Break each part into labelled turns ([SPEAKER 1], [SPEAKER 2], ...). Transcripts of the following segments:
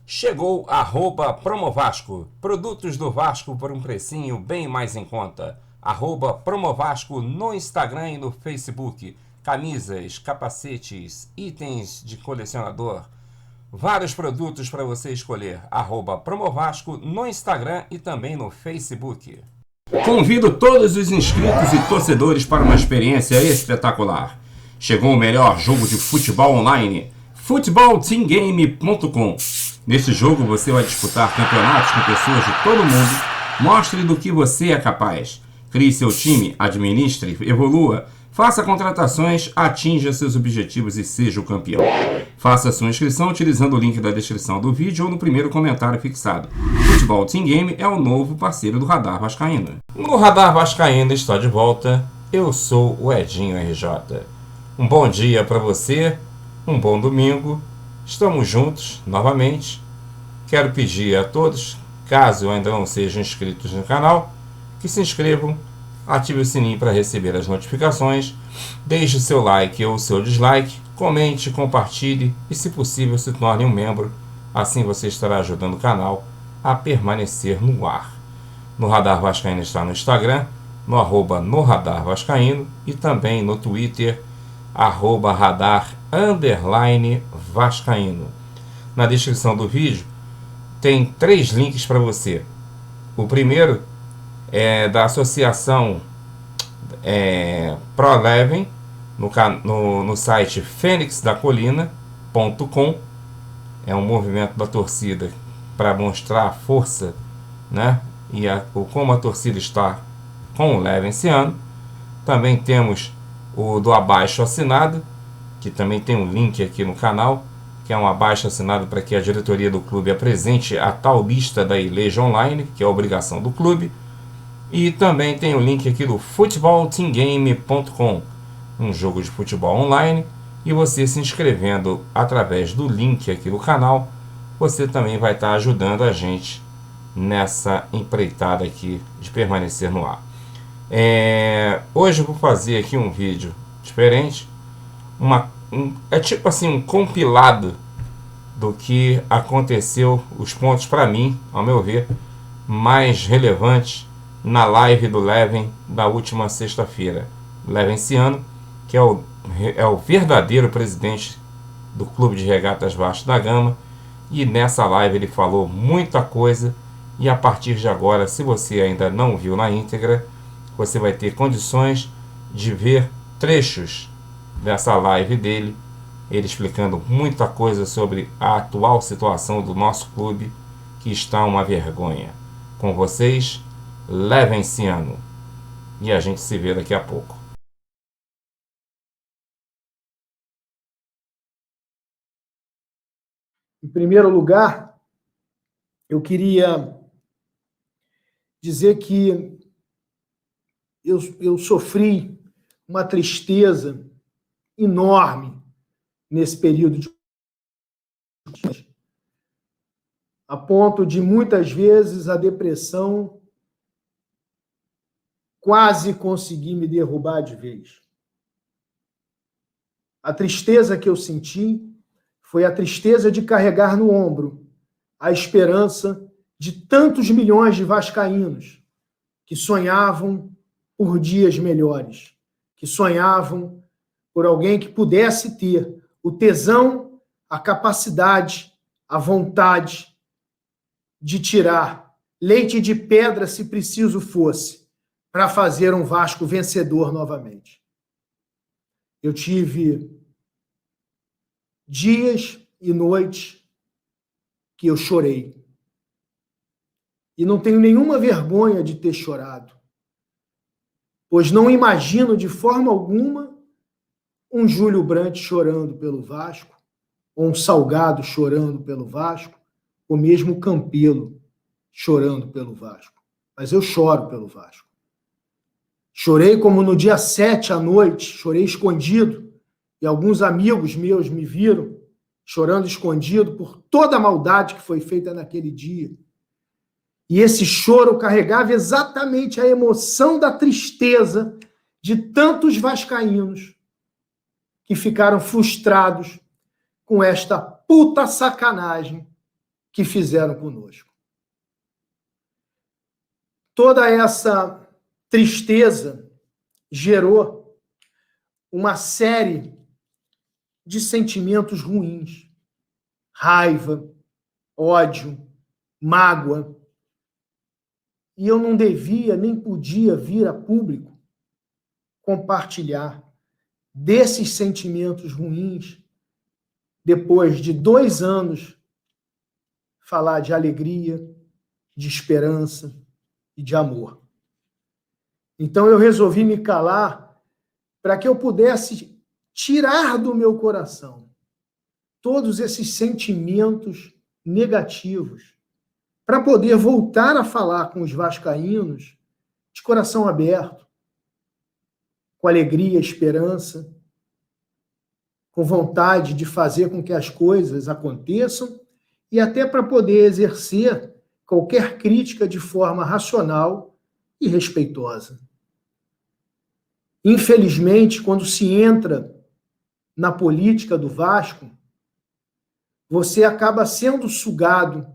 [SPEAKER 1] Chegou @Promovasco. Produtos do Vasco por um precinho bem mais em conta. @Promovasco no Instagram e no Facebook. Camisas, capacetes, itens de colecionador. Vários produtos para você escolher. @Promovasco no Instagram e também no Facebook. Convido todos os inscritos e torcedores para uma experiência espetacular. Chegou o melhor jogo de futebol online. FutebolTeamGame.com. Nesse jogo você vai disputar campeonatos com pessoas de todo mundo. Mostre do que você é capaz. Crie seu time, administre, evolua, faça contratações, atinja seus objetivos e seja o campeão. Faça sua inscrição utilizando o link da descrição do vídeo ou no primeiro comentário fixado. Futebol Team Game é o novo parceiro do Radar Vascaíno. No Radar Vascaíno está de volta. Eu sou o Edinho RJ. Um bom dia para você, um bom domingo. Estamos juntos novamente. Quero pedir a todos, caso ainda não sejam inscritos no canal, que se inscrevam, ative o sininho para receber as notificações, deixe o seu like ou o seu dislike, comente, compartilhe e, se possível, se torne um membro. Assim você estará ajudando o canal a permanecer no ar. No Radar Vascaíno está no Instagram, no @NoRadarVascaíno e também no Twitter, @Radar_Vascaíno. Na descrição do vídeo tem 3 links para você. O primeiro é da associação ProLeven, no site fênixdacolina.com. É um movimento da torcida para mostrar a força, né? E como a torcida está com o Leven esse ano. Também temos o do abaixo assinado, que também tem um link aqui no canal, que é um abaixo assinado para que a diretoria do clube apresente a tal lista da Ileja Online, que é a obrigação do clube. E também tem o link aqui do FutebolTeamGame.com, um jogo de futebol online, e você se inscrevendo através do link aqui no canal, você também vai estar ajudando a gente nessa empreitada aqui de permanecer no ar. Hoje eu vou fazer aqui um vídeo diferente, é tipo assim um compilado do que aconteceu, os pontos para mim, ao meu ver, mais relevantes na live do Leven da última sexta-feira. Levenciano, que é o verdadeiro presidente do Clube de Regatas Vasco da Gama, e nessa live ele falou muita coisa, e a partir de agora, se você ainda não viu na íntegra, você vai ter condições de ver trechos dessa live dele, ele explicando muita coisa sobre a atual situação do nosso clube, que está uma vergonha. Com vocês, Levenciano. E a gente se vê daqui a pouco.
[SPEAKER 2] Em primeiro lugar, eu queria dizer que eu sofri uma tristeza enorme nesse período de a ponto de muitas vezes a depressão quase conseguir me derrubar de vez. A tristeza que eu senti foi a tristeza de carregar no ombro a esperança de tantos milhões de vascaínos que sonhavam por dias melhores, que sonhavam por alguém que pudesse ter o tesão, a capacidade, a vontade de tirar leite de pedra, se preciso fosse, para fazer um Vasco vencedor novamente. Eu tive dias e noites que eu chorei. E não tenho nenhuma vergonha de ter chorado, pois não imagino de forma alguma um Júlio Brandt chorando pelo Vasco, ou um Salgado chorando pelo Vasco, ou mesmo o Campelo chorando pelo Vasco. Mas eu choro pelo Vasco. Chorei como no dia 7 à noite, chorei escondido, e alguns amigos meus me viram chorando escondido por toda a maldade que foi feita naquele dia. E esse choro carregava exatamente a emoção da tristeza de tantos vascaínos que ficaram frustrados com esta puta sacanagem que fizeram conosco. Toda essa tristeza gerou uma série de sentimentos ruins, raiva, ódio, mágoa. E eu não devia nem podia vir a público compartilhar desses sentimentos ruins depois de 2 anos falar de alegria, de esperança e de amor. Então eu resolvi me calar para que eu pudesse tirar do meu coração todos esses sentimentos negativos, para poder voltar a falar com os vascaínos de coração aberto, com alegria, esperança, com vontade de fazer com que as coisas aconteçam e até para poder exercer qualquer crítica de forma racional e respeitosa. Infelizmente, quando se entra na política do Vasco, você acaba sendo sugado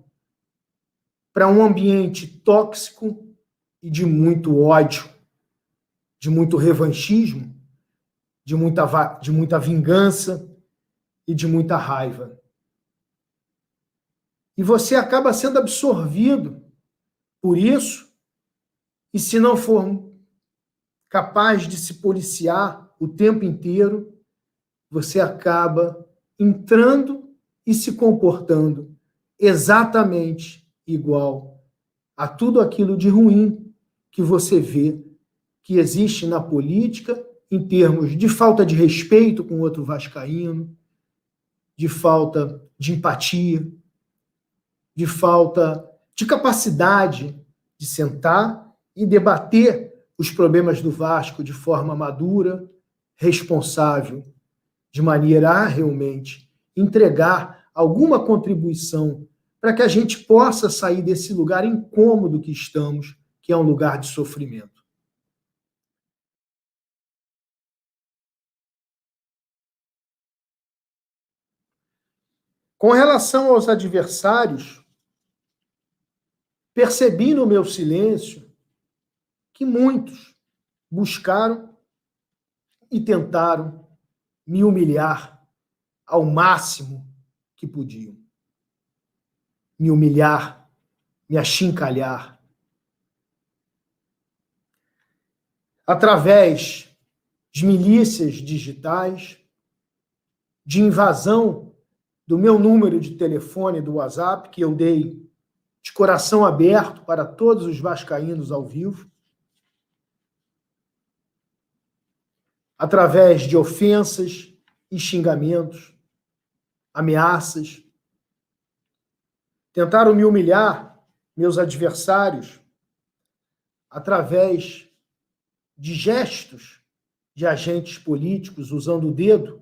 [SPEAKER 2] para um ambiente tóxico e de muito ódio, de muito revanchismo, de muita vingança e de muita raiva. E você acaba sendo absorvido por isso, e se não for capaz de se policiar o tempo inteiro, você acaba entrando e se comportando exatamente igual a tudo aquilo de ruim que você vê que existe na política em termos de falta de respeito com outro vascaíno, de falta de empatia, de falta de capacidade de sentar e debater os problemas do Vasco de forma madura, responsável, de maneira a realmente entregar alguma contribuição para que a gente possa sair desse lugar incômodo que estamos, que é um lugar de sofrimento. Com relação aos adversários, percebi no meu silêncio que muitos buscaram e tentaram me humilhar ao máximo que podiam. Me humilhar, me achincalhar. Através de milícias digitais, de invasão do meu número de telefone do WhatsApp, que eu dei de coração aberto para todos os vascaínos ao vivo, através de ofensas e xingamentos, ameaças. Tentaram me humilhar, meus adversários, através de gestos de agentes políticos usando o dedo,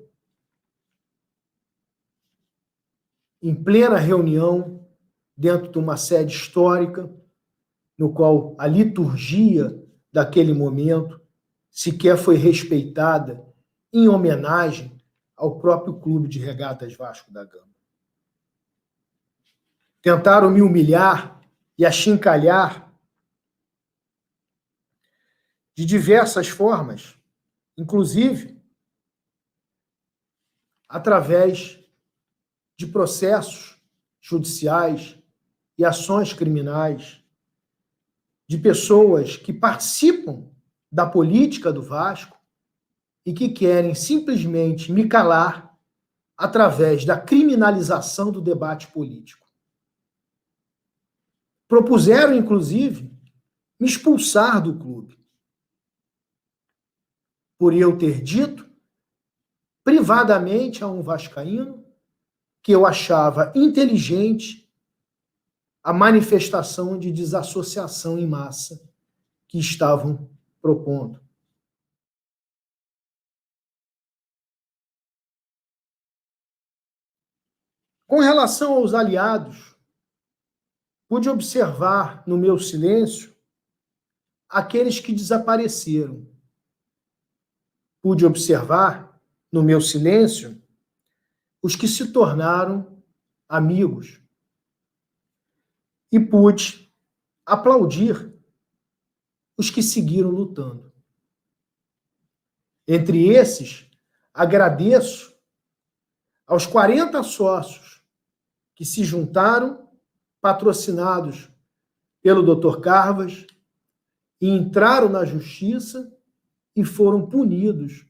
[SPEAKER 2] em plena reunião, dentro de uma sede histórica, no qual a liturgia daquele momento sequer foi respeitada em homenagem ao próprio Clube de Regatas Vasco da Gama. Tentaram me humilhar e achincalhar de diversas formas, inclusive através de processos judiciais e ações criminais de pessoas que participam da política do Vasco e que querem simplesmente me calar através da criminalização do debate político. Propuseram, inclusive, me expulsar do clube, por eu ter dito privadamente a um vascaíno que eu achava inteligente a manifestação de desassociação em massa que estavam propondo. Com relação aos aliados, pude observar no meu silêncio aqueles que desapareceram. Pude observar no meu silêncio os que se tornaram amigos, e pude aplaudir os que seguiram lutando. Entre esses, agradeço aos 40 sócios que se juntaram, patrocinados pelo Dr. Carvas, e entraram na justiça e foram punidos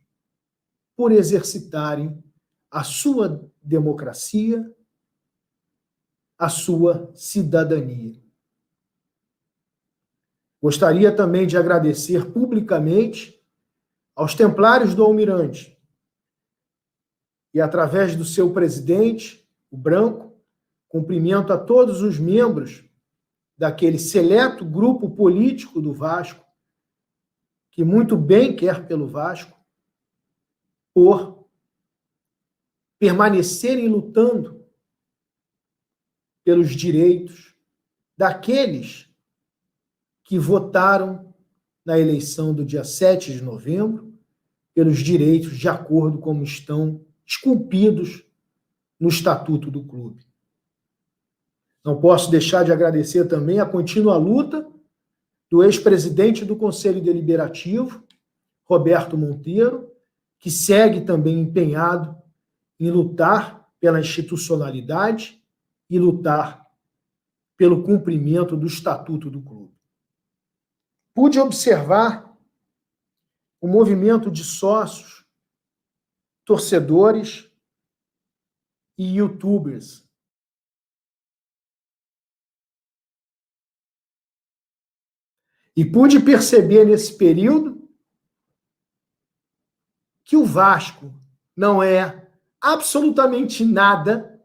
[SPEAKER 2] por exercitarem a sua democracia, a sua cidadania. Gostaria também de agradecer publicamente aos Templários do Almirante e, através do seu presidente, o Branco, cumprimento a todos os membros daquele seleto grupo político do Vasco, que muito bem quer pelo Vasco, por permanecerem lutando pelos direitos daqueles que votaram na eleição do dia 7 de novembro, pelos direitos de acordo como estão esculpidos no Estatuto do Clube. Não posso deixar de agradecer também a contínua luta do ex-presidente do Conselho Deliberativo, Roberto Monteiro, que segue também empenhado em lutar pela institucionalidade e lutar pelo cumprimento do Estatuto do Clube. Pude observar o movimento de sócios, torcedores e youtubers e pude perceber nesse período que o Vasco não é absolutamente nada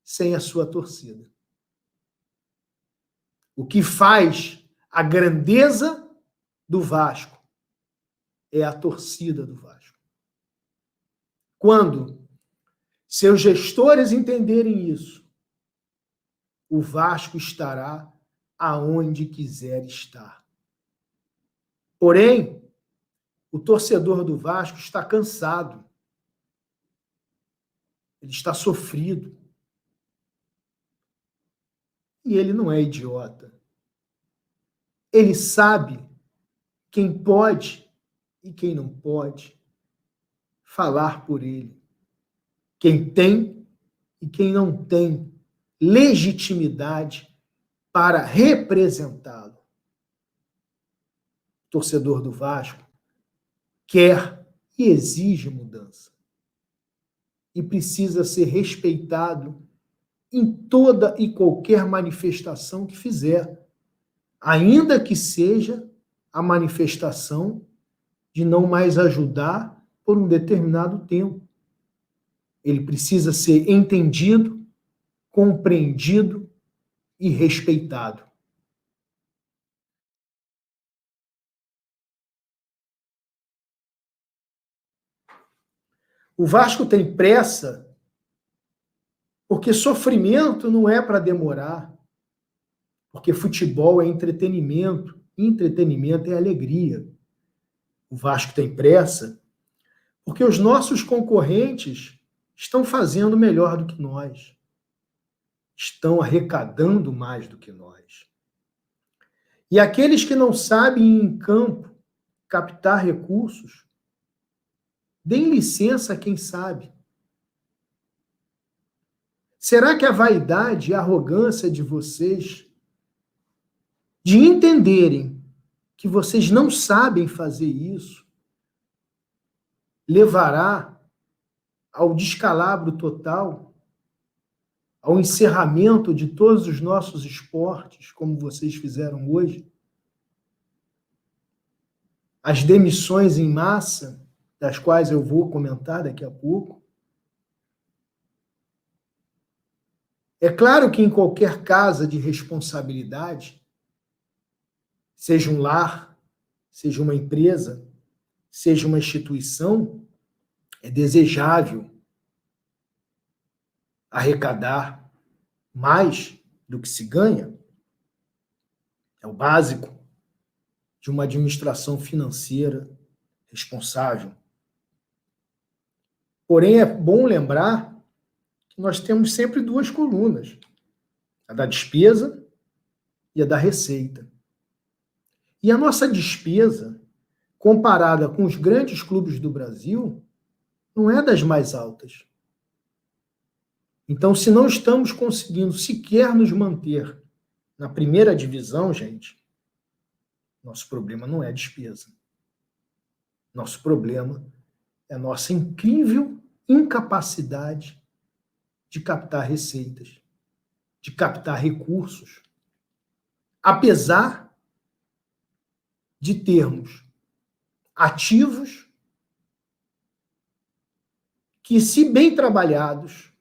[SPEAKER 2] sem a sua torcida. O que faz a grandeza do Vasco é a torcida do Vasco. Quando seus gestores entenderem isso, o Vasco estará aonde quiser estar. Porém, o torcedor do Vasco está cansado. Ele está sofrido. E ele não é idiota. Ele sabe quem pode e quem não pode falar por ele. Quem tem e quem não tem legitimidade para representá-lo. O torcedor do Vasco quer e exige mudança. E precisa ser respeitado em toda e qualquer manifestação que fizer, ainda que seja a manifestação de não mais ajudar por um determinado tempo. Ele precisa ser entendido, compreendido e respeitado. O Vasco tem pressa porque sofrimento não é para demorar, porque futebol é entretenimento, entretenimento é alegria. O Vasco tem pressa porque os nossos concorrentes estão fazendo melhor do que nós, estão arrecadando mais do que nós. E aqueles que não sabem ir em campo captar recursos, deem licença a quem sabe. Será que a vaidade e a arrogância de vocês, de entenderem que vocês não sabem fazer isso, levará ao descalabro total, ao encerramento de todos os nossos esportes, como vocês fizeram hoje? As demissões em massa, das quais eu vou comentar daqui a pouco. É claro que em qualquer casa de responsabilidade, seja um lar, seja uma empresa, seja uma instituição, é desejável arrecadar mais do que se ganha. É o básico de uma administração financeira responsável. Porém, é bom lembrar que nós temos sempre duas colunas: a da despesa e a da receita. E a nossa despesa, comparada com os grandes clubes do Brasil, não é das mais altas. Então, se não estamos conseguindo sequer nos manter na primeira divisão, gente, nosso problema não é despesa. Nosso problema é a nossa incrível incapacidade de captar receitas, de captar recursos, apesar de termos ativos que, se bem trabalhados,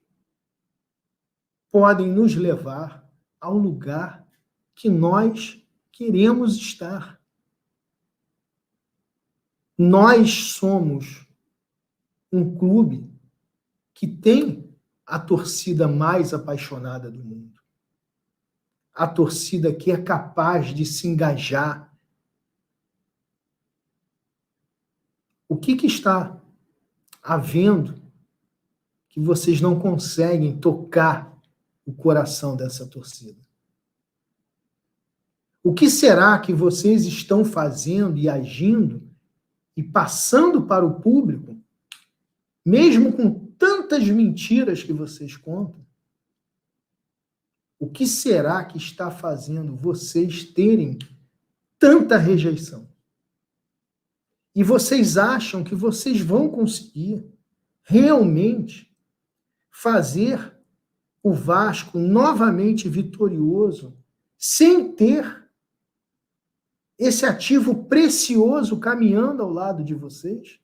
[SPEAKER 2] podem nos levar ao lugar que nós queremos estar. Nós somos um clube que tem a torcida mais apaixonada do mundo. A torcida que é capaz de se engajar. O que está havendo que vocês não conseguem tocar o coração dessa torcida? O que será que vocês estão fazendo e agindo e passando para o público, mesmo com tantas mentiras que vocês contam? O que será que está fazendo vocês terem tanta rejeição? E vocês acham que vocês vão conseguir realmente fazer o Vasco novamente vitorioso sem ter esse ativo precioso caminhando ao lado de vocês?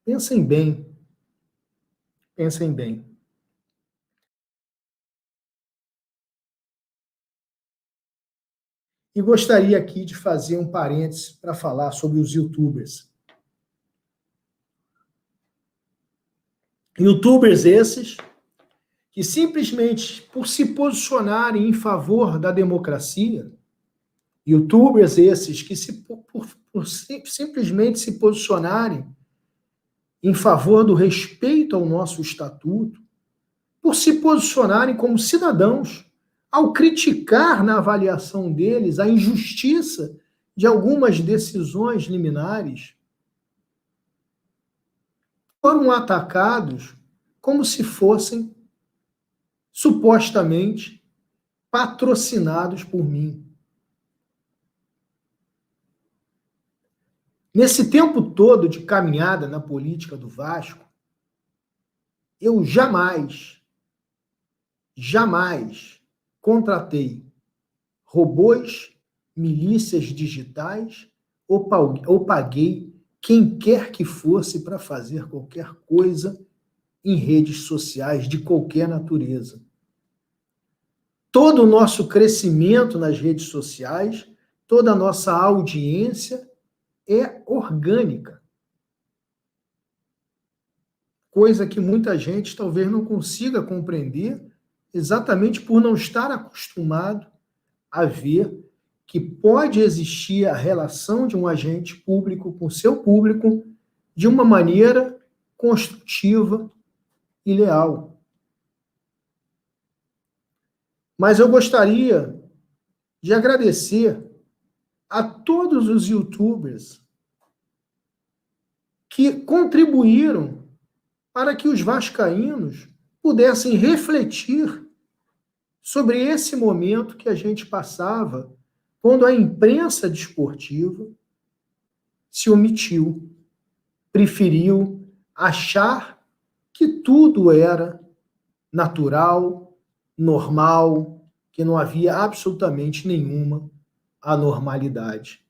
[SPEAKER 2] Pensem bem. Pensem bem. E gostaria aqui de fazer um parênteses para falar sobre os YouTubers. YouTubers esses que simplesmente por se posicionarem em favor da democracia, YouTubers esses que simplesmente se posicionarem em favor do respeito ao nosso estatuto, por se posicionarem como cidadãos, ao criticar na avaliação deles a injustiça de algumas decisões liminares, foram atacados como se fossem supostamente patrocinados por mim. Nesse tempo todo de caminhada na política do Vasco, eu jamais contratei robôs, milícias digitais ou paguei quem quer que fosse para fazer qualquer coisa em redes sociais de qualquer natureza. Todo o nosso crescimento nas redes sociais, toda a nossa audiência é orgânica. Coisa que muita gente talvez não consiga compreender, exatamente por não estar acostumado a ver que pode existir a relação de um agente público com seu público de uma maneira construtiva e leal. Mas eu gostaria de agradecer a todos os YouTubers que contribuíram para que os vascaínos pudessem refletir sobre esse momento que a gente passava quando a imprensa desportiva se omitiu, preferiu achar que tudo era natural, normal, que não havia absolutamente nenhuma anormalidade.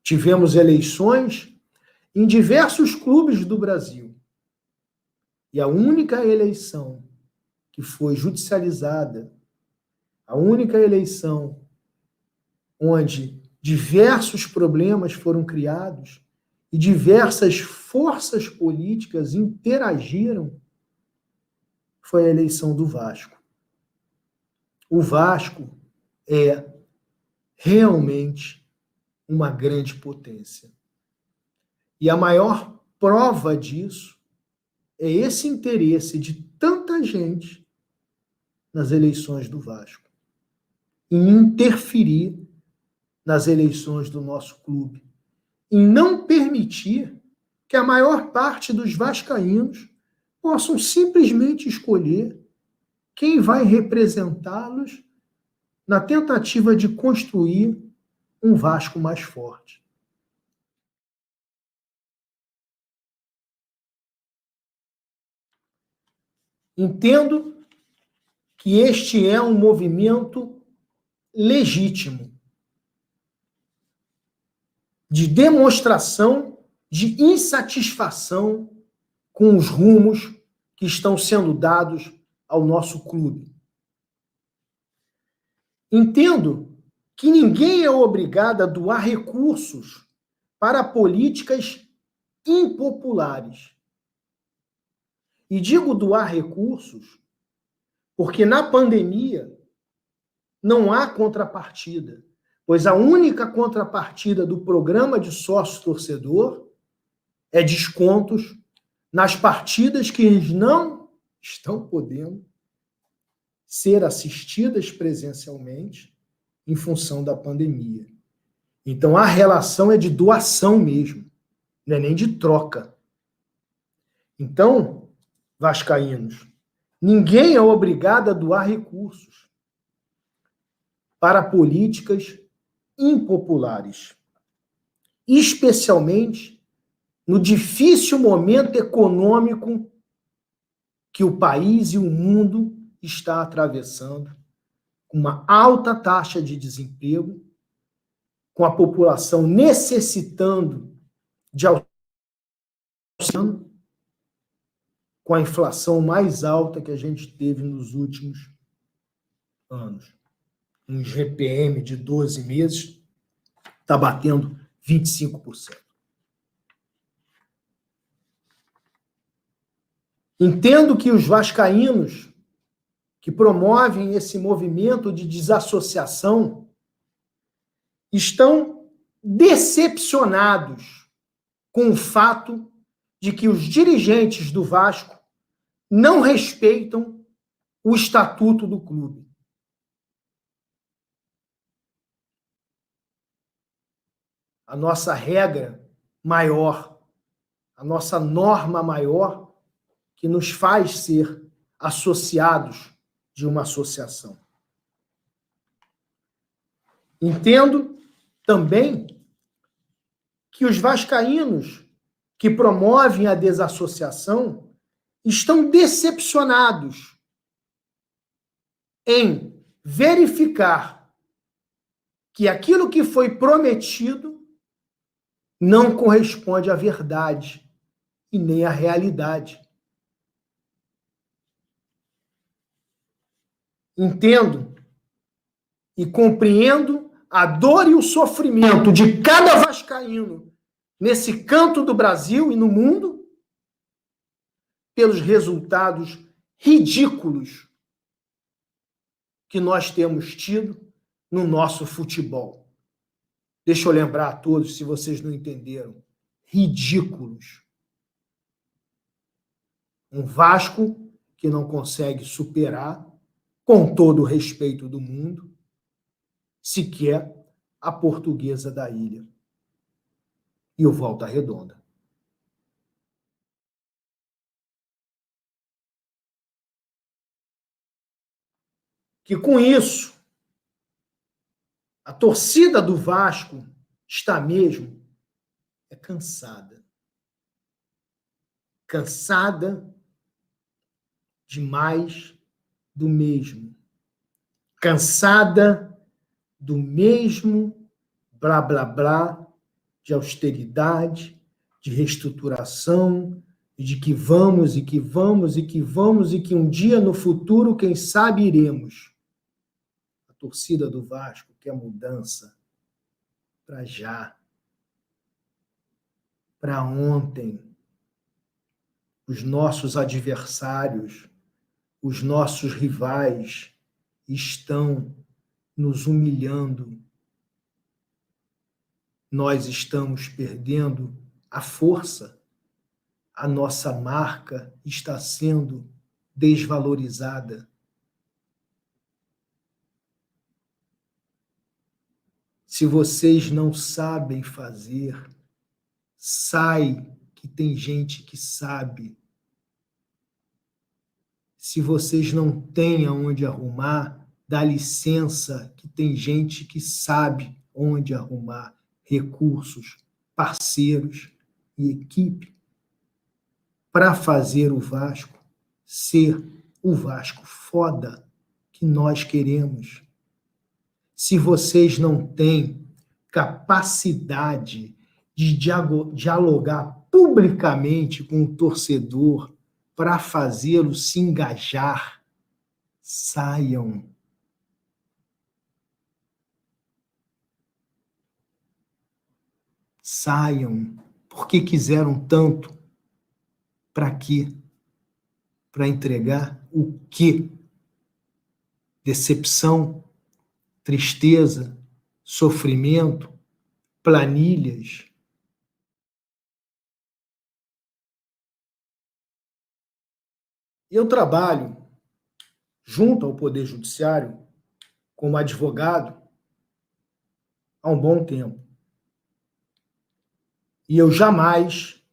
[SPEAKER 2] Tivemos eleições em diversos clubes do Brasil. E a única eleição que foi judicializada, a única eleição onde diversos problemas foram criados e diversas forças políticas interagiram, foi a eleição do Vasco. O Vasco é realmente uma grande potência. E a maior prova disso é esse interesse de tanta gente nas eleições do Vasco, em interferir nas eleições do nosso clube, em não permitir que a maior parte dos vascaínos possam simplesmente escolher quem vai representá-los na tentativa de construir um Vasco mais forte. Entendo que este é um movimento legítimo de demonstração de insatisfação com os rumos que estão sendo dados ao nosso clube. Entendo que ninguém é obrigado a doar recursos para políticas impopulares. E digo doar recursos porque na pandemia não há contrapartida, pois a única contrapartida do programa de sócio-torcedor é descontos nas partidas que não estão podendo ser assistidas presencialmente em função da pandemia. Então, a relação é de doação mesmo, não é nem de troca. Então, vascaínos, ninguém é obrigado a doar recursos para políticas impopulares, especialmente no difícil momento econômico que o país e o mundo está atravessando, com uma alta taxa de desemprego, com a população necessitando de auxílio, com a inflação mais alta que a gente teve nos últimos anos. Um GPM de 12 meses está batendo 25%. Entendo que os vascaínos que promovem esse movimento de desassociação estão decepcionados com o fato de que os dirigentes do Vasco não respeitam o estatuto do clube. A nossa regra maior, a nossa norma maior, que nos faz ser associados de uma associação. Entendo também que os vascaínos que promovem a desassociação estão decepcionados em verificar que aquilo que foi prometido não corresponde à verdade e nem à realidade. Entendo e compreendo a dor e o sofrimento de cada vascaíno nesse canto do Brasil e no mundo pelos resultados ridículos que nós temos tido no nosso futebol. Deixa eu lembrar a todos, se vocês não entenderam, ridículos. Um Vasco que não consegue superar, com todo o respeito do mundo, sequer a Portuguesa da Ilha e o Volta Redonda. Que com isso, a torcida do Vasco está mesmo cansada. Cansada de mais do mesmo. Cansada do mesmo blá, blá, blá, de austeridade, de reestruturação, de que vamos e que vamos e que vamos e que um dia no futuro, quem sabe, iremos. A torcida do Vasco quer mudança para já, para ontem. Os nossos adversários, os nossos rivais estão nos humilhando. Nós estamos perdendo a força. A nossa marca está sendo desvalorizada. Se vocês não sabem fazer, sai, que tem gente que sabe. Se vocês não têm aonde arrumar, dá licença, que tem gente que sabe onde arrumar recursos, parceiros e equipe para fazer o Vasco ser o Vasco foda que nós queremos. Se vocês não têm capacidade de dialogar publicamente com o torcedor para fazê-lo se engajar, saiam. Saiam. Porque quiseram tanto. Para quê? Para entregar o quê? Decepção, tristeza, sofrimento, planilhas. Eu trabalho junto ao Poder Judiciário como advogado há um bom tempo. E eu jamais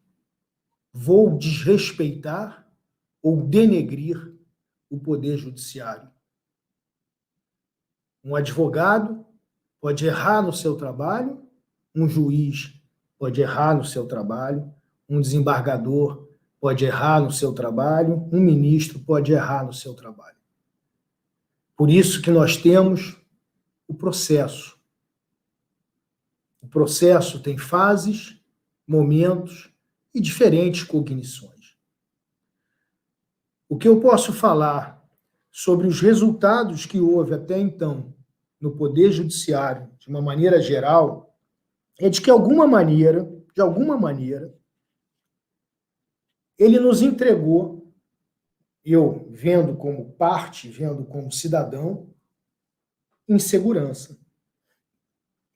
[SPEAKER 2] vou desrespeitar ou denegrir o Poder Judiciário. Um advogado pode errar no seu trabalho, um juiz pode errar no seu trabalho, um desembargador pode errar no seu trabalho, um ministro pode errar no seu trabalho. Por isso que nós temos o processo. O processo tem fases, momentos e diferentes cognições. O que eu posso falar sobre os resultados que houve até então no Poder Judiciário, de uma maneira geral, é de que, de alguma maneira, ele nos entregou, eu vendo como parte, vendo como cidadão, insegurança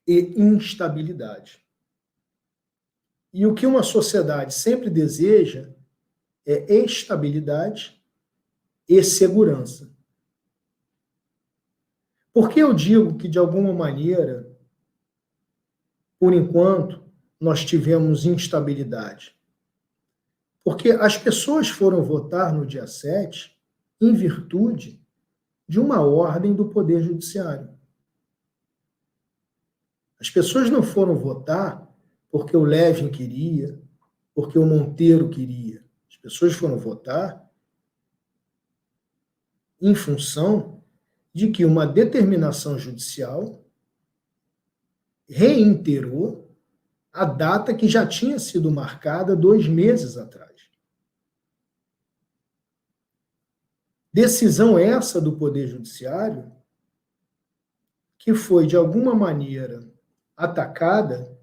[SPEAKER 2] e instabilidade. E o que uma sociedade sempre deseja é estabilidade e segurança. Por que eu digo que, de alguma maneira, por enquanto, nós tivemos instabilidade? Porque as pessoas foram votar no dia 7 em virtude de uma ordem do Poder Judiciário. As pessoas não foram votar porque o Levin queria, porque o Monteiro queria. As pessoas foram votar em função de que uma determinação judicial reiterou a data que já tinha sido marcada 2 meses atrás. Decisão essa do Poder Judiciário que foi, de alguma maneira, atacada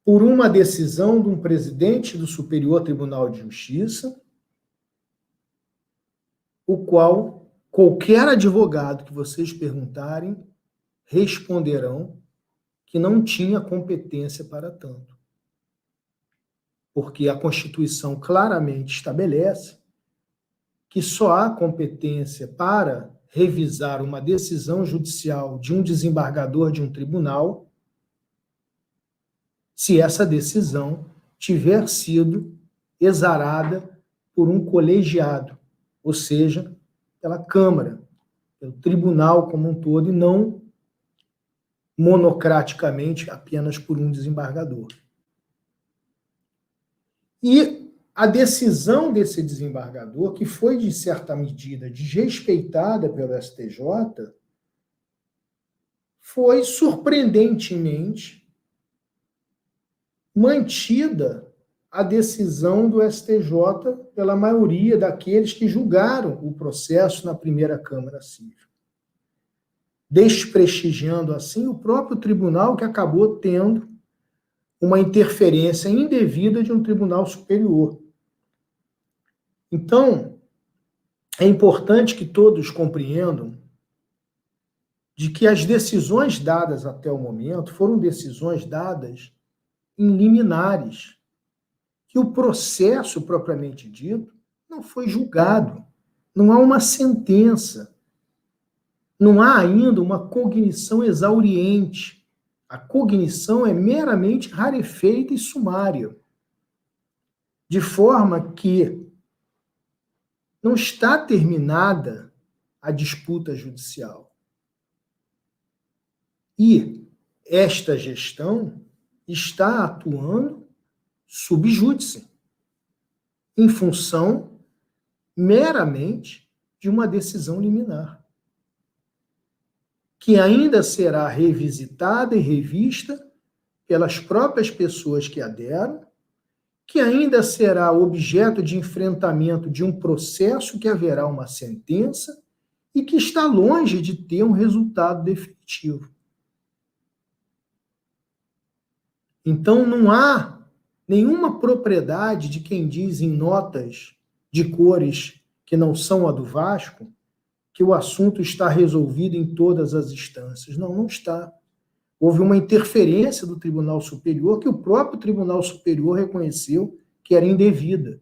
[SPEAKER 2] por uma decisão de um presidente do Superior Tribunal de Justiça, o qual qualquer advogado que vocês perguntarem responderão que não tinha competência para tanto. Porque a Constituição claramente estabelece que só há competência para revisar uma decisão judicial de um desembargador de um tribunal se essa decisão tiver sido exarada por um colegiado, ou seja, pela Câmara, pelo tribunal como um todo, e não monocraticamente apenas por um desembargador. E a decisão desse desembargador, que foi, de certa medida, desrespeitada pelo STJ, foi surpreendentemente mantida a decisão do STJ pela maioria daqueles que julgaram o processo na primeira Câmara Civil, desprestigiando assim o próprio tribunal, que acabou tendo uma interferência indevida de um tribunal superior. Então, é importante que todos compreendam de que as decisões dadas até o momento foram decisões dadas em liminares, que o processo propriamente dito não foi julgado, não há uma sentença. não há ainda uma cognição exauriente. A cognição é meramente rarefeita e sumária, de forma que não está terminada a disputa judicial. E esta gestão está atuando sub júdice, em função meramente de uma decisão liminar, que ainda será revisitada e revista pelas próprias pessoas que aderam, que ainda será objeto de enfrentamento de um processo que haverá uma sentença e que está longe de ter um resultado definitivo. Então, não há nenhuma propriedade de quem diz em notas de cores que não são a do Vasco que o assunto está resolvido em todas as instâncias. Não, não está. Houve uma interferência do Tribunal Superior que o próprio Tribunal Superior reconheceu que era indevida.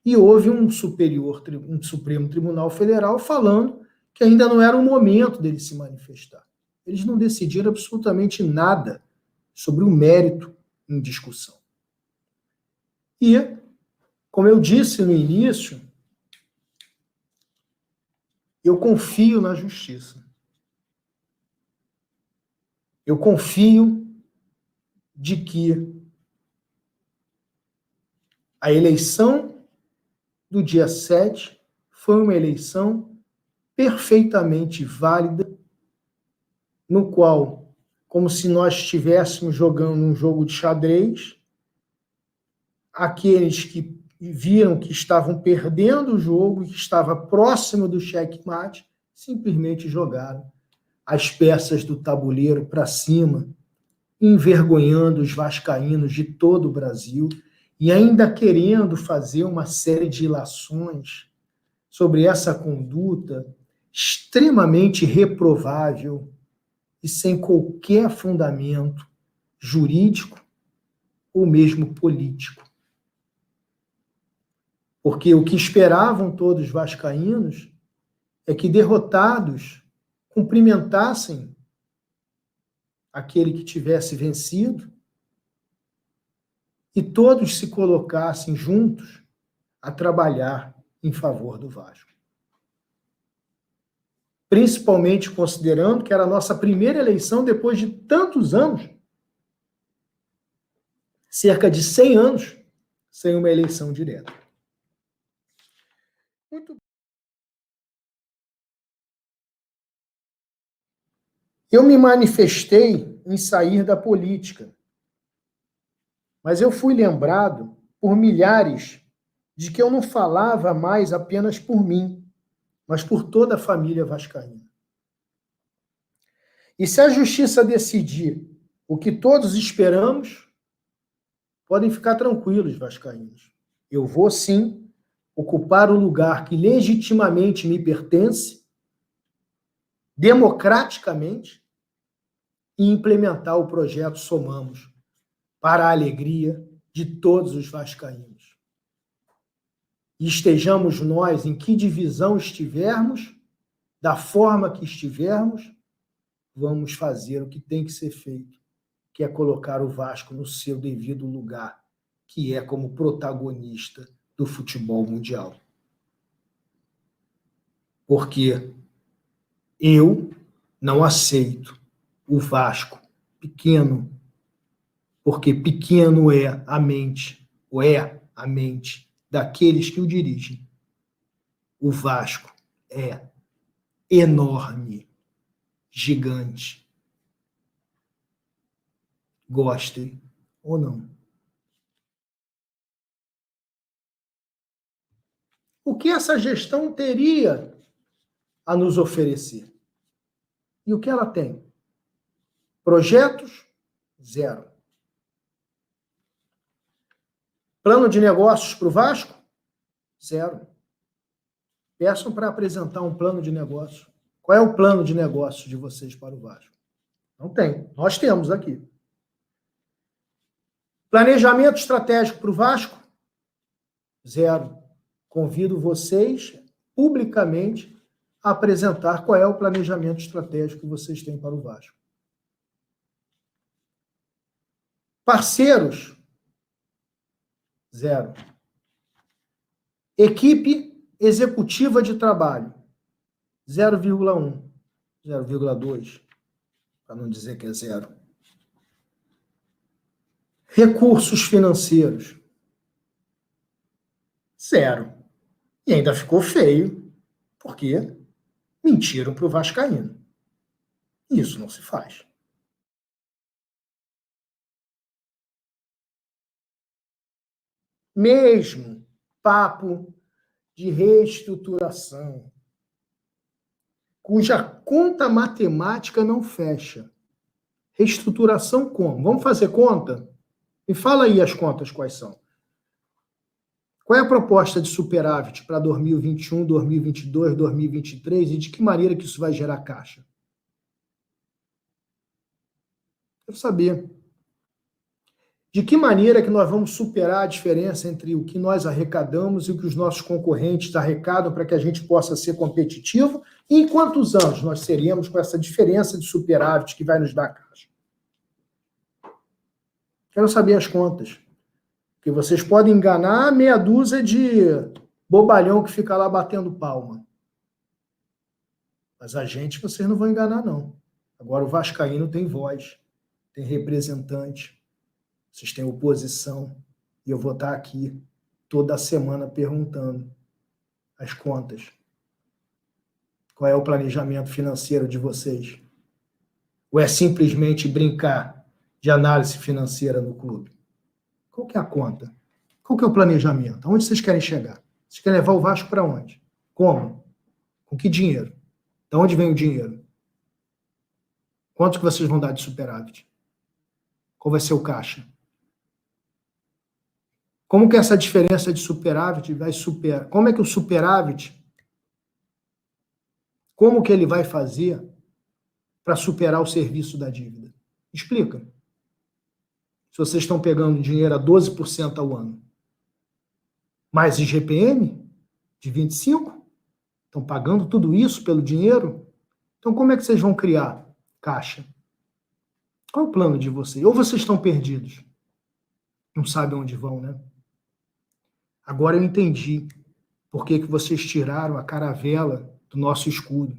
[SPEAKER 2] E houve um Supremo Tribunal Federal falando que ainda não era o momento dele se manifestar. Eles não decidiram absolutamente nada sobre o mérito em discussão. E, como eu disse no início, eu confio na justiça. Eu confio de que a eleição do dia 7 foi uma eleição perfeitamente válida, no qual, como se nós estivéssemos jogando um jogo de xadrez, aqueles que viram que estavam perdendo o jogo e que estava próximo do checkmate, simplesmente jogaram as peças do tabuleiro para cima, envergonhando os vascaínos de todo o Brasil e ainda querendo fazer uma série de ilações sobre essa conduta extremamente reprovável e sem qualquer fundamento jurídico ou mesmo político. Porque o que esperavam todos os vascaínos é que derrotados cumprimentassem aquele que tivesse vencido e todos se colocassem juntos a trabalhar em favor do Vasco. Principalmente considerando que era a nossa primeira eleição depois de tantos anos, cerca de 100 anos, sem uma eleição direta. Muito. Eu me manifestei em sair da política, mas eu fui lembrado por milhares de que eu não falava mais apenas por mim, mas por toda a família vascaína. E se a justiça decidir o que todos esperamos, podem ficar tranquilos, vascaínos. Eu vou, sim, ocupar o lugar que legitimamente me pertence, democraticamente, e implementar o projeto Somamos, para a alegria de todos os vascaínos. E estejamos nós, em que divisão estivermos, da forma que estivermos, vamos fazer o que tem que ser feito, que é colocar o Vasco no seu devido lugar, que é como protagonista do futebol mundial. Porque eu não aceito o Vasco pequeno, porque pequeno é a mente, ou é a mente daqueles que o dirigem. O Vasco é enorme, gigante. Gostem ou não. O que essa gestão teria a nos oferecer? E o que ela tem? Projetos? Zero. Plano de negócios para o Vasco? Zero. Peçam para apresentar um plano de negócio. Qual é o plano de negócio de vocês para o Vasco? Não tem. Nós temos aqui. Planejamento estratégico para o Vasco? Zero. Convido vocês, publicamente, a apresentar qual é o planejamento estratégico que vocês têm para o Vasco. Parceiros, 0. Equipe executiva de trabalho, 0,1, 0,2, para não dizer que é 0. Recursos financeiros, 0. E ainda ficou feio, porque mentiram para o vascaíno. Isso não se faz. Mesmo papo de reestruturação, cuja conta matemática não fecha. Reestruturação como? Vamos fazer conta? Me fala aí as contas quais são. Qual é a proposta de superávit para 2021, 2022, 2023 e de que maneira que isso vai gerar caixa? Quero saber. De que maneira que nós vamos superar a diferença entre o que nós arrecadamos e o que os nossos concorrentes arrecadam para que a gente possa ser competitivo? E em quantos anos nós seremos com essa diferença de superávit que vai nos dar caixa? Quero saber as contas. Porque vocês podem enganar meia dúzia de bobalhão que fica lá batendo palma. Mas a gente vocês não vão enganar, não. Agora o vascaíno tem voz, tem representante. Vocês têm oposição, e eu vou estar aqui toda semana perguntando as contas. Qual é o planejamento financeiro de vocês? Ou é simplesmente brincar de análise financeira no clube? Qual que é a conta? Qual que é o planejamento? Aonde vocês querem chegar? Vocês querem levar o Vasco para onde? Como? Com que dinheiro? De onde vem o dinheiro? Quanto que vocês vão dar de superávit? Qual vai ser o caixa? Como que essa diferença de superávit vai superar? Como é que o superávit, como que ele vai fazer para superar o serviço da dívida? Explica. Se vocês estão pegando dinheiro a 12% ao ano, mais IGPM de 25%, estão pagando tudo isso pelo dinheiro, então como é que vocês vão criar caixa? Qual é o plano de vocês? Ou vocês estão perdidos? Não sabem onde vão, né? Agora eu entendi por que vocês tiraram a caravela do nosso escudo.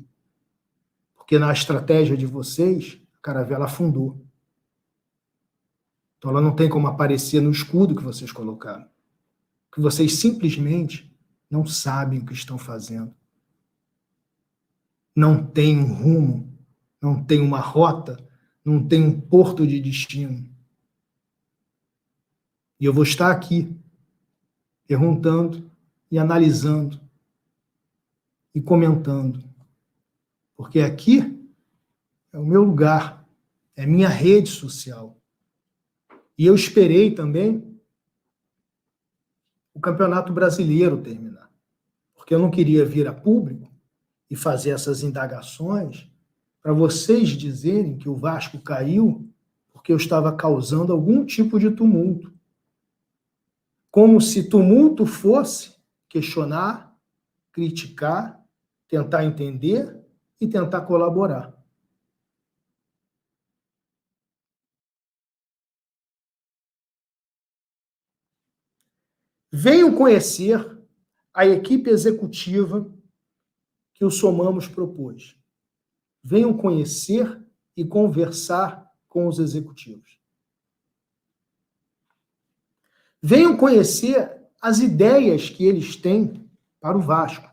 [SPEAKER 2] Porque na estratégia de vocês, a caravela afundou. Então ela não tem como aparecer no escudo que vocês colocaram. Que vocês simplesmente não sabem o que estão fazendo. Não tem um rumo, não tem uma rota, não tem um porto de destino. E eu vou estar aqui perguntando e analisando e comentando. Porque aqui é o meu lugar, é a minha rede social. E eu esperei também o Campeonato Brasileiro terminar. Porque eu não queria vir a público e fazer essas indagações para vocês dizerem que o Vasco caiu porque eu estava causando algum tipo de tumulto. Como se tumulto fosse questionar, criticar, tentar entender e tentar colaborar. Venham conhecer a equipe executiva que o Somamos propôs. Venham conhecer e conversar com os executivos. Venham conhecer as ideias que eles têm para o Vasco.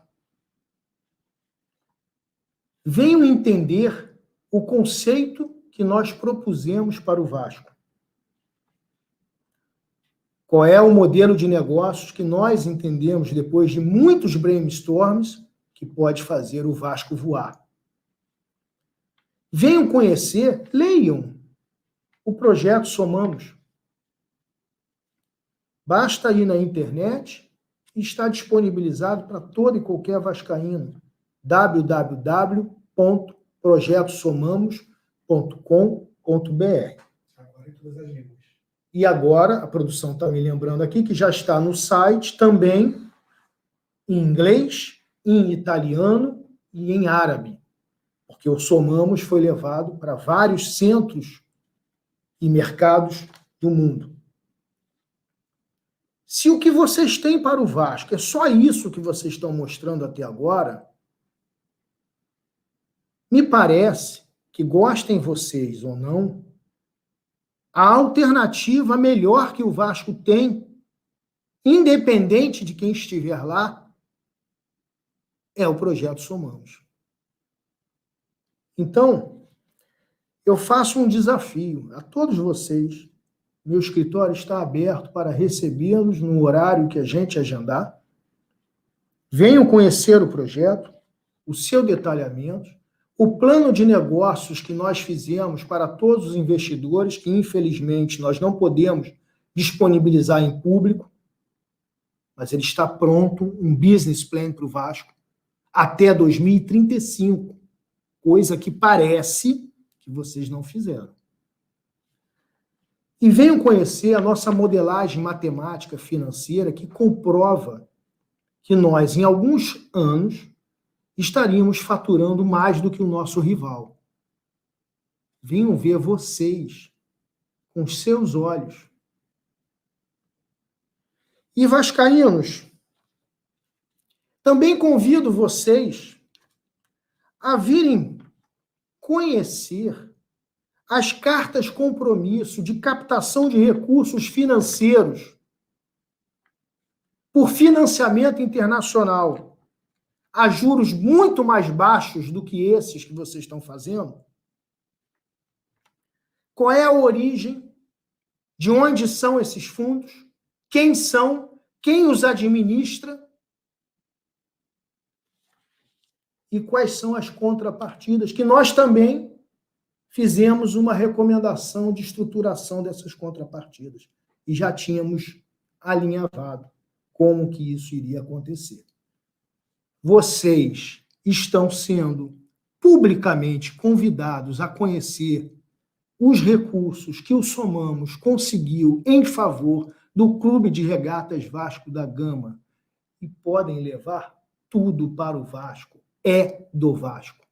[SPEAKER 2] Venham entender o conceito que nós propusemos para o Vasco. Qual é o modelo de negócios que nós entendemos, depois de muitos brainstorms, que pode fazer o Vasco voar. Venham conhecer, leiam o projeto Somamos. Basta ir na internet e está disponibilizado para todo e qualquer vascaíno. www.projetoSomamos.com.br.
[SPEAKER 3] Agora em todas as línguas.
[SPEAKER 2] E agora, a produção está me lembrando aqui que já está no site também em inglês, em italiano e em árabe, porque o Somamos foi levado para vários centros e mercados do mundo. Se o que vocês têm para o Vasco é só isso que vocês estão mostrando até agora, me parece que, gostem vocês ou não, a alternativa melhor que o Vasco tem, independente de quem estiver lá, é o projeto Somamos. Então, eu faço um desafio a todos vocês. Meu escritório está aberto para recebê-los no horário que a gente agendar. Venham conhecer o projeto, o seu detalhamento, o plano de negócios que nós fizemos para todos os investidores, que infelizmente nós não podemos disponibilizar em público, mas ele está pronto, um business plan para o Vasco, até 2035, coisa que parece que vocês não fizeram. E venham conhecer a nossa modelagem matemática financeira que comprova que nós, em alguns anos, estaríamos faturando mais do que o nosso rival. Venham ver vocês com os seus olhos. E vascaínos, também convido vocês a virem conhecer as cartas compromisso de captação de recursos financeiros por financiamento internacional a juros muito mais baixos do que esses que vocês estão fazendo. Qual é a origem? De onde são esses fundos? Quem são? Quem os administra? E quais são as contrapartidas? Que nós também fizemos uma recomendação de estruturação dessas contrapartidas. E já tínhamos alinhavado como que isso iria acontecer. Vocês estão sendo publicamente convidados a conhecer os recursos que o Somamos conseguiu em favor do Clube de Regatas Vasco da Gama e podem levar tudo para o Vasco. É do Vasco.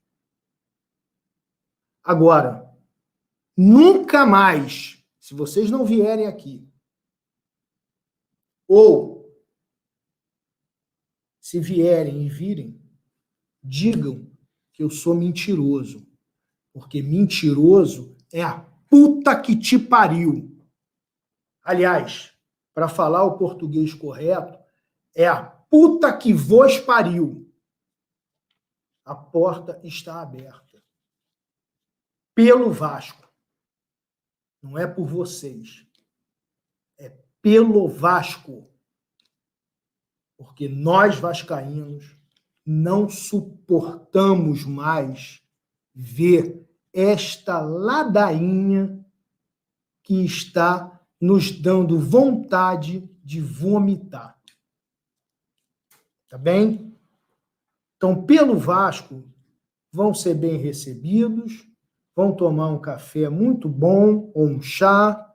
[SPEAKER 2] Agora, nunca mais, se vocês não vierem aqui, ou se vierem e virem, digam que eu sou mentiroso, porque mentiroso é a puta que te pariu. Aliás, para falar o português correto, é a puta que vos pariu. A porta está aberta. Pelo Vasco. Não é por vocês. É pelo Vasco. Porque nós, vascaínos, não suportamos mais ver esta ladainha que está nos dando vontade de vomitar. Tá bem? Então, pelo Vasco, vão ser bem recebidos, vão tomar um café muito bom, ou um chá,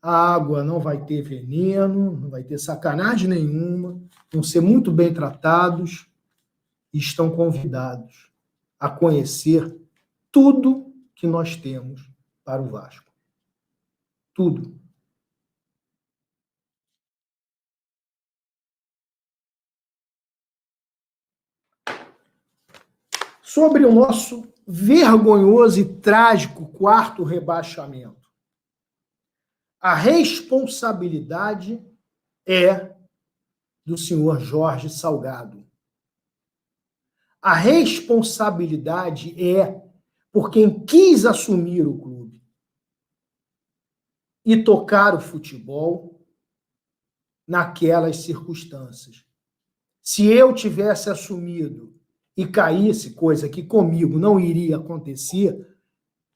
[SPEAKER 2] a água não vai ter veneno, não vai ter sacanagem nenhuma, vão ser muito bem tratados e estão convidados a conhecer tudo que nós temos para o Vasco. Tudo. Sobre o nosso vergonhoso e trágico quarto rebaixamento. A responsabilidade é do senhor Jorge Salgado. A responsabilidade é por quem quis assumir o clube e tocar o futebol naquelas circunstâncias. Se eu tivesse assumido e caísse, coisa que comigo não iria acontecer,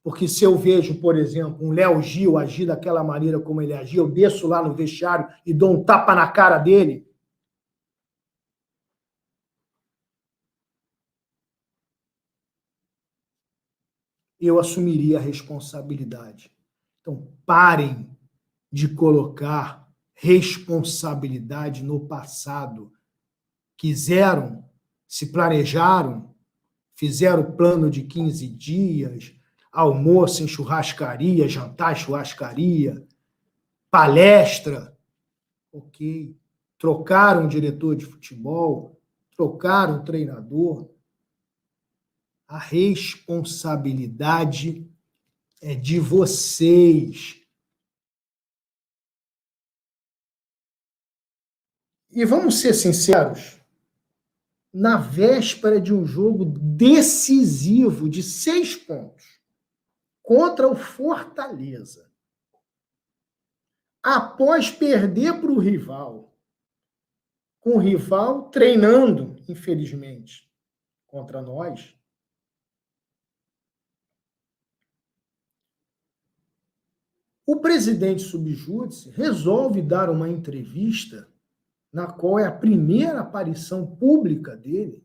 [SPEAKER 2] porque se eu vejo, por exemplo, um Léo Gil agir daquela maneira como ele agiu, eu desço lá no vestiário e dou um tapa na cara dele. Eu assumiria a responsabilidade. Então, parem de colocar responsabilidade no passado. Quiseram, se planejaram, fizeram plano de 15 dias, almoço em churrascaria, jantar em churrascaria, palestra, ok. Trocaram diretor de futebol, trocaram treinador. A responsabilidade é de vocês. E vamos ser sinceros, na véspera de um jogo decisivo de 6 pontos contra o Fortaleza, após perder para o rival, com o rival treinando, infelizmente, contra nós, o presidente subjúdice resolve dar uma entrevista na qual é a primeira aparição pública dele,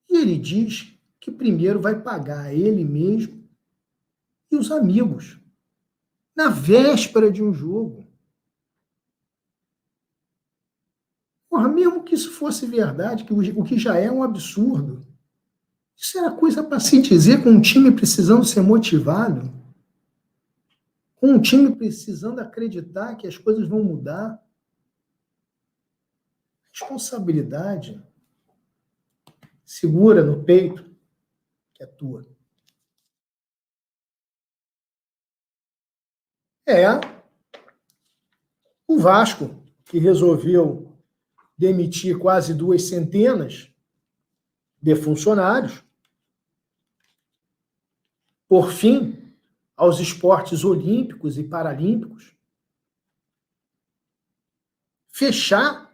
[SPEAKER 2] e ele diz que primeiro vai pagar ele mesmo e os amigos, na véspera de um jogo. Porra, mesmo que isso fosse verdade, o que já é um absurdo, isso era coisa para se dizer com um time precisando ser motivado, com um time precisando acreditar que as coisas vão mudar. Responsabilidade. Segura no peito, que é tua. O Vasco, que resolveu demitir quase 2 centenas de funcionários, por fim aos esportes olímpicos e paralímpicos, fechar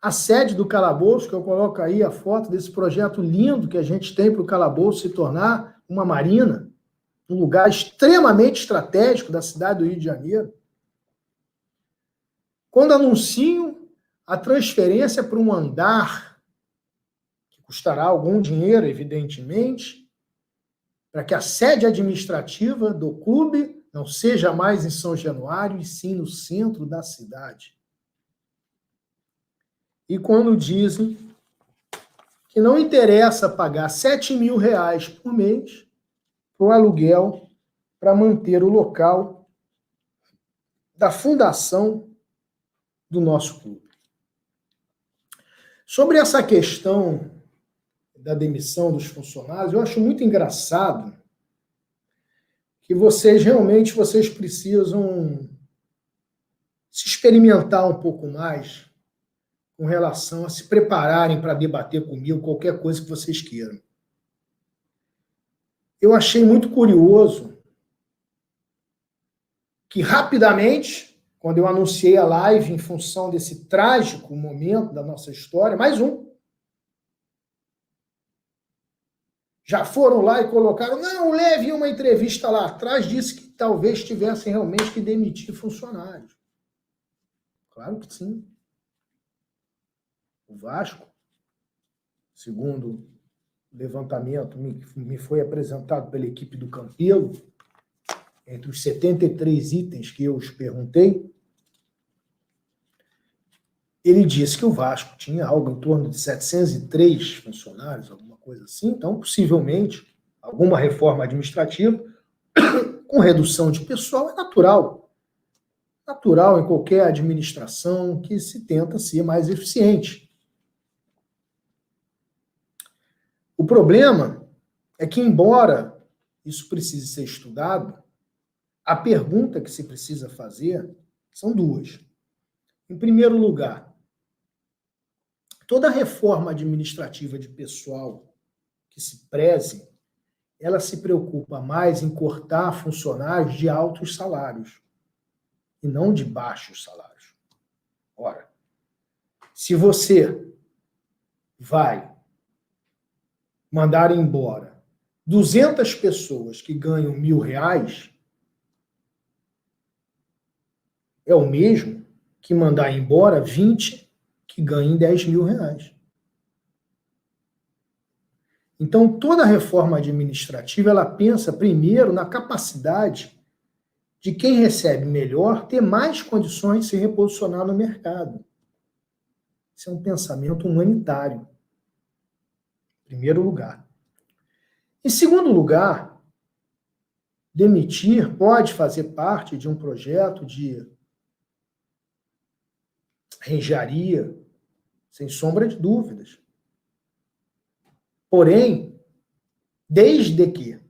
[SPEAKER 2] a sede do Calabouço, que eu coloco aí a foto desse projeto lindo que a gente tem para o Calabouço se tornar uma marina, um lugar extremamente estratégico da cidade do Rio de Janeiro. Quando anunciam a transferência para um andar, que custará algum dinheiro, evidentemente, para que a sede administrativa do clube não seja mais em São Januário, e sim no centro da cidade. E quando dizem que não interessa pagar R$7.000 por mês para o aluguel para manter o local da fundação do nosso clube. Sobre essa questão da demissão dos funcionários, eu acho muito engraçado que vocês precisam se experimentar um pouco mais com relação a se prepararem para debater comigo qualquer coisa que vocês queiram. Eu achei muito curioso que rapidamente, quando eu anunciei a live em função desse trágico momento da nossa história, mais um, já foram lá e colocaram, não, o Leve, em uma entrevista lá atrás, disse que talvez tivessem realmente que demitir funcionários. Claro que sim. O Vasco, segundo o levantamento me foi apresentado pela equipe do Campelo, entre os 73 itens que eu os perguntei, ele disse que o Vasco tinha algo em torno de 703 funcionários, alguma coisa assim, então, possivelmente, alguma reforma administrativa com redução de pessoal é natural. Natural em qualquer administração que se tenta ser mais eficiente. O problema é que, embora isso precise ser estudado, a pergunta que se precisa fazer são duas. Em primeiro lugar, toda reforma administrativa de pessoal que se preze, ela se preocupa mais em cortar funcionários de altos salários e não de baixos salários. Ora, se você vai mandar embora 200 pessoas que ganham R$1.000, é o mesmo que mandar embora 20 que ganhem R$10.000. Então, toda reforma administrativa, ela pensa primeiro na capacidade de quem recebe melhor ter mais condições de se reposicionar no mercado. Isso é um pensamento humanitário, em primeiro lugar. Em segundo lugar, demitir pode fazer parte de um projeto de reengenharia, sem sombra de dúvidas. Porém, desde que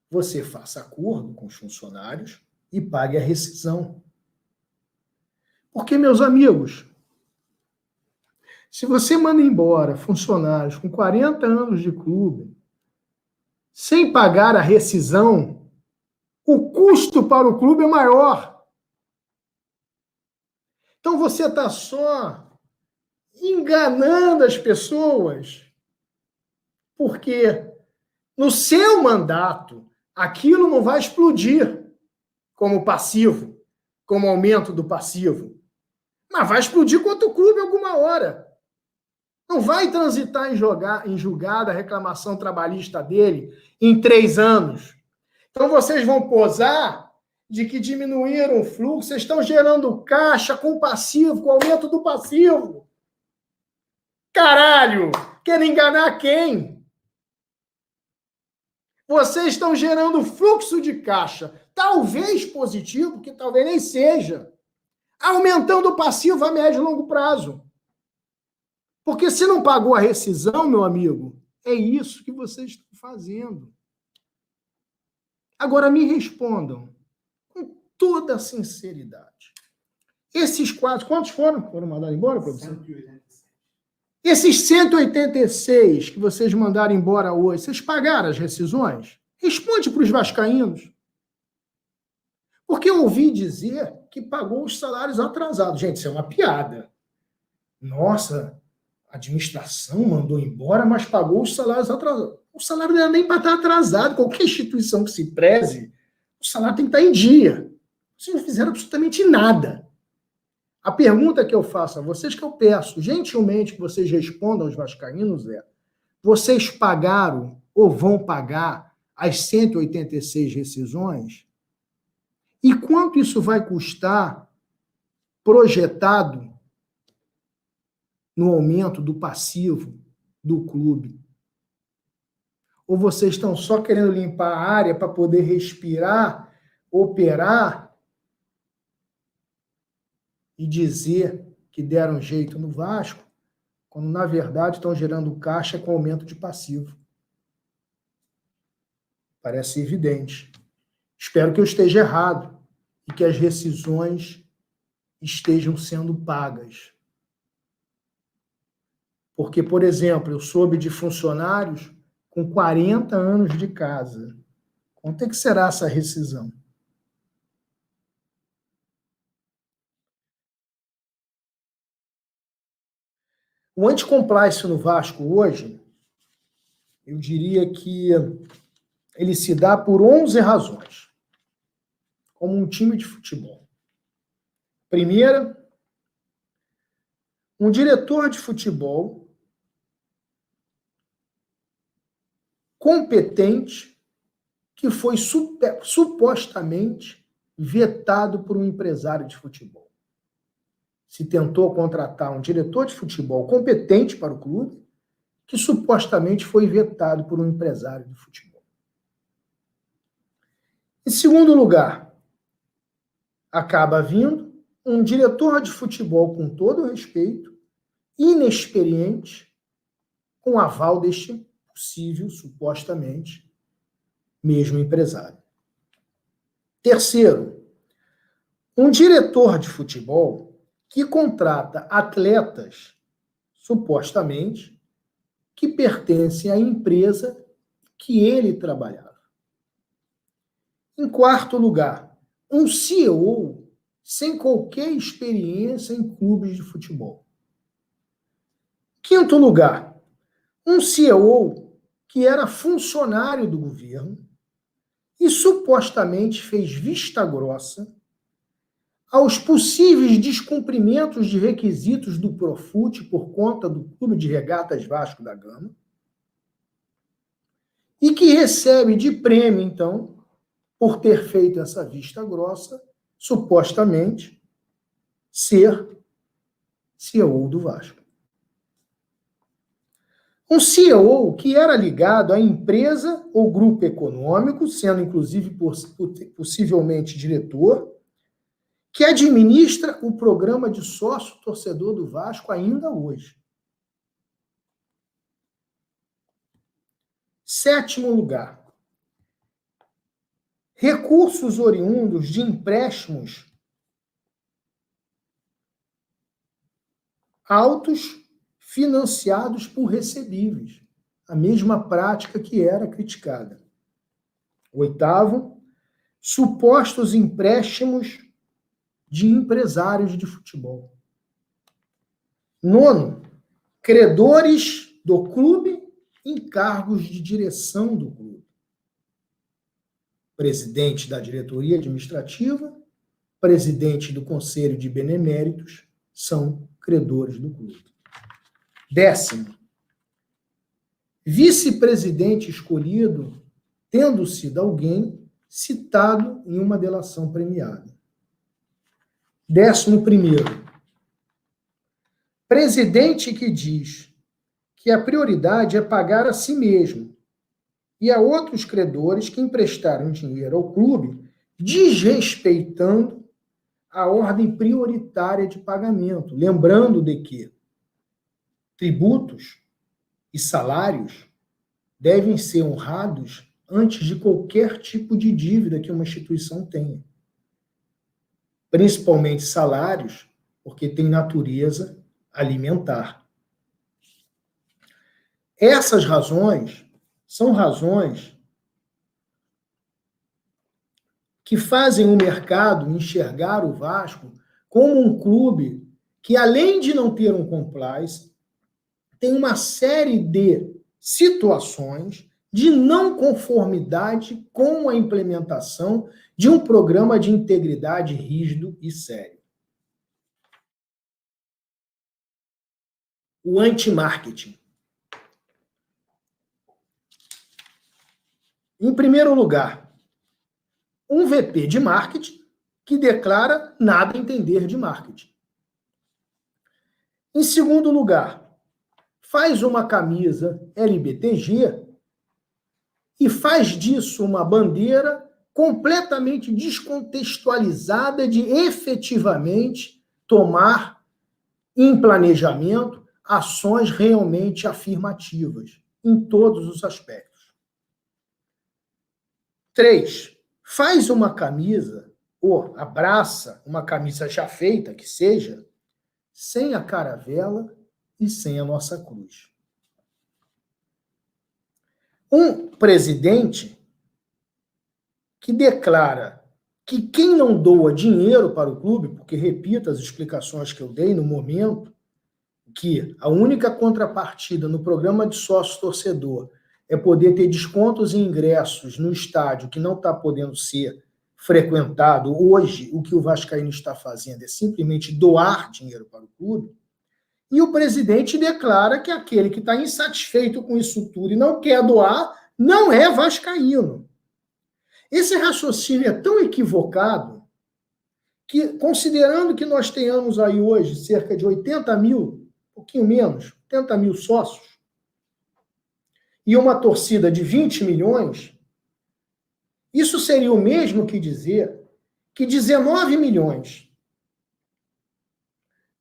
[SPEAKER 2] você faça acordo com os funcionários e pague a rescisão. Porque, meus amigos, se você manda embora funcionários com 40 anos de clube, sem pagar a rescisão, o custo para o clube é maior. Então você está só enganando as pessoas, porque no seu mandato aquilo não vai explodir como passivo, como aumento do passivo, mas vai explodir contra o clube alguma hora. Não vai transitar em julgada a reclamação trabalhista dele em 3 anos. Então vocês vão posar de que diminuíram o fluxo, vocês estão gerando caixa com passivo, com aumento do passivo. Caralho! Querem enganar quem? Vocês estão gerando fluxo de caixa, talvez positivo, que talvez nem seja, aumentando o passivo a médio e longo prazo. Porque se não pagou a rescisão, meu amigo, é isso que vocês estão fazendo. Agora me respondam, com toda a sinceridade. Esses quadros, quantos foram? Foram mandados embora para você? 186. Esses 186 que vocês mandaram embora hoje, vocês pagaram as rescisões? Responde para os vascaínos. Porque eu ouvi dizer que pagou os salários atrasados. Gente, isso é uma piada. Nossa, a administração mandou embora, mas pagou os salários atrasados. O salário não era nem para estar atrasado. Qualquer instituição que se preze, o salário tem que estar em dia. Vocês não fizeram absolutamente nada. A pergunta que eu faço a vocês, que eu peço gentilmente que vocês respondam aos vascaínos é: vocês pagaram ou vão pagar as 186 rescisões? E quanto isso vai custar projetado no aumento do passivo do clube? Ou vocês estão só querendo limpar a área para poder respirar, operar e dizer que deram jeito no Vasco, quando na verdade estão gerando caixa com aumento de passivo? Parece evidente. Espero que eu esteja errado e que as rescisões estejam sendo pagas. Porque, por exemplo, eu soube de funcionários com 40 anos de casa. Quanto é que será essa rescisão? O anticompliance no Vasco hoje, eu diria que ele se dá por 11 razões, como um time de futebol. Primeira, um diretor de futebol competente que foi supostamente vetado por um empresário de futebol. Se tentou contratar um diretor de futebol competente para o clube, que supostamente foi vetado por um empresário de futebol. Em segundo lugar, acaba vindo um diretor de futebol, com todo respeito, inexperiente, com aval deste possível, supostamente, mesmo empresário. Terceiro, um diretor de futebol que contrata atletas, supostamente, que pertencem à empresa que ele trabalhava. Em quarto lugar, um CEO sem qualquer experiência em clubes de futebol. Quinto lugar, um CEO que era funcionário do governo e supostamente fez vista grossa aos possíveis descumprimentos de requisitos do Profut por conta do Clube de Regatas Vasco da Gama e que recebe de prêmio, então, por ter feito essa vista grossa, supostamente, ser CEO do Vasco. Um CEO que era ligado à empresa ou grupo econômico, sendo inclusive possivelmente diretor, que administra o programa de sócio-torcedor do Vasco ainda hoje. 7º lugar. Recursos oriundos de empréstimos altos financiados por recebíveis. A mesma prática que era criticada. 8º, supostos empréstimos de empresários de futebol. 9º, credores do clube em cargos de direção do clube. Presidente da diretoria administrativa, presidente do conselho de beneméritos são credores do clube. 10º, vice-presidente escolhido tendo sido alguém citado em uma delação premiada. 11º, presidente que diz que a prioridade é pagar a si mesmo e a outros credores que emprestaram dinheiro ao clube, desrespeitando a ordem prioritária de pagamento, lembrando de que tributos e salários devem ser honrados antes de qualquer tipo de dívida que uma instituição tenha. Principalmente salários, porque tem natureza alimentar. Essas razões são razões que fazem o mercado enxergar o Vasco como um clube que, além de não ter um compliance, tem uma série de situações de não conformidade com a implementação de um programa de integridade rígido e sério. O anti-marketing. Em primeiro lugar, um VP de marketing que declara nada entender de marketing. Em segundo lugar, faz uma camisa LBTG e faz disso uma bandeira completamente descontextualizada de efetivamente tomar em planejamento ações realmente afirmativas em todos os aspectos. 3, faz uma camisa, ou abraça uma camisa já feita, que seja, sem a caravela e sem a nossa cruz. Um presidente que declara que quem não doa dinheiro para o clube, porque repito as explicações que eu dei no momento, que a única contrapartida no programa de sócio-torcedor é poder ter descontos em ingressos no estádio que não está podendo ser frequentado. Hoje, o que o vascaíno está fazendo é simplesmente doar dinheiro para o clube. E o presidente declara que aquele que está insatisfeito com isso tudo e não quer doar não é vascaíno. Esse raciocínio é tão equivocado que, considerando que nós tenhamos aí hoje cerca de 80 mil, um pouquinho menos, 80 mil sócios, e uma torcida de 20 milhões, isso seria o mesmo que dizer que 19 milhões,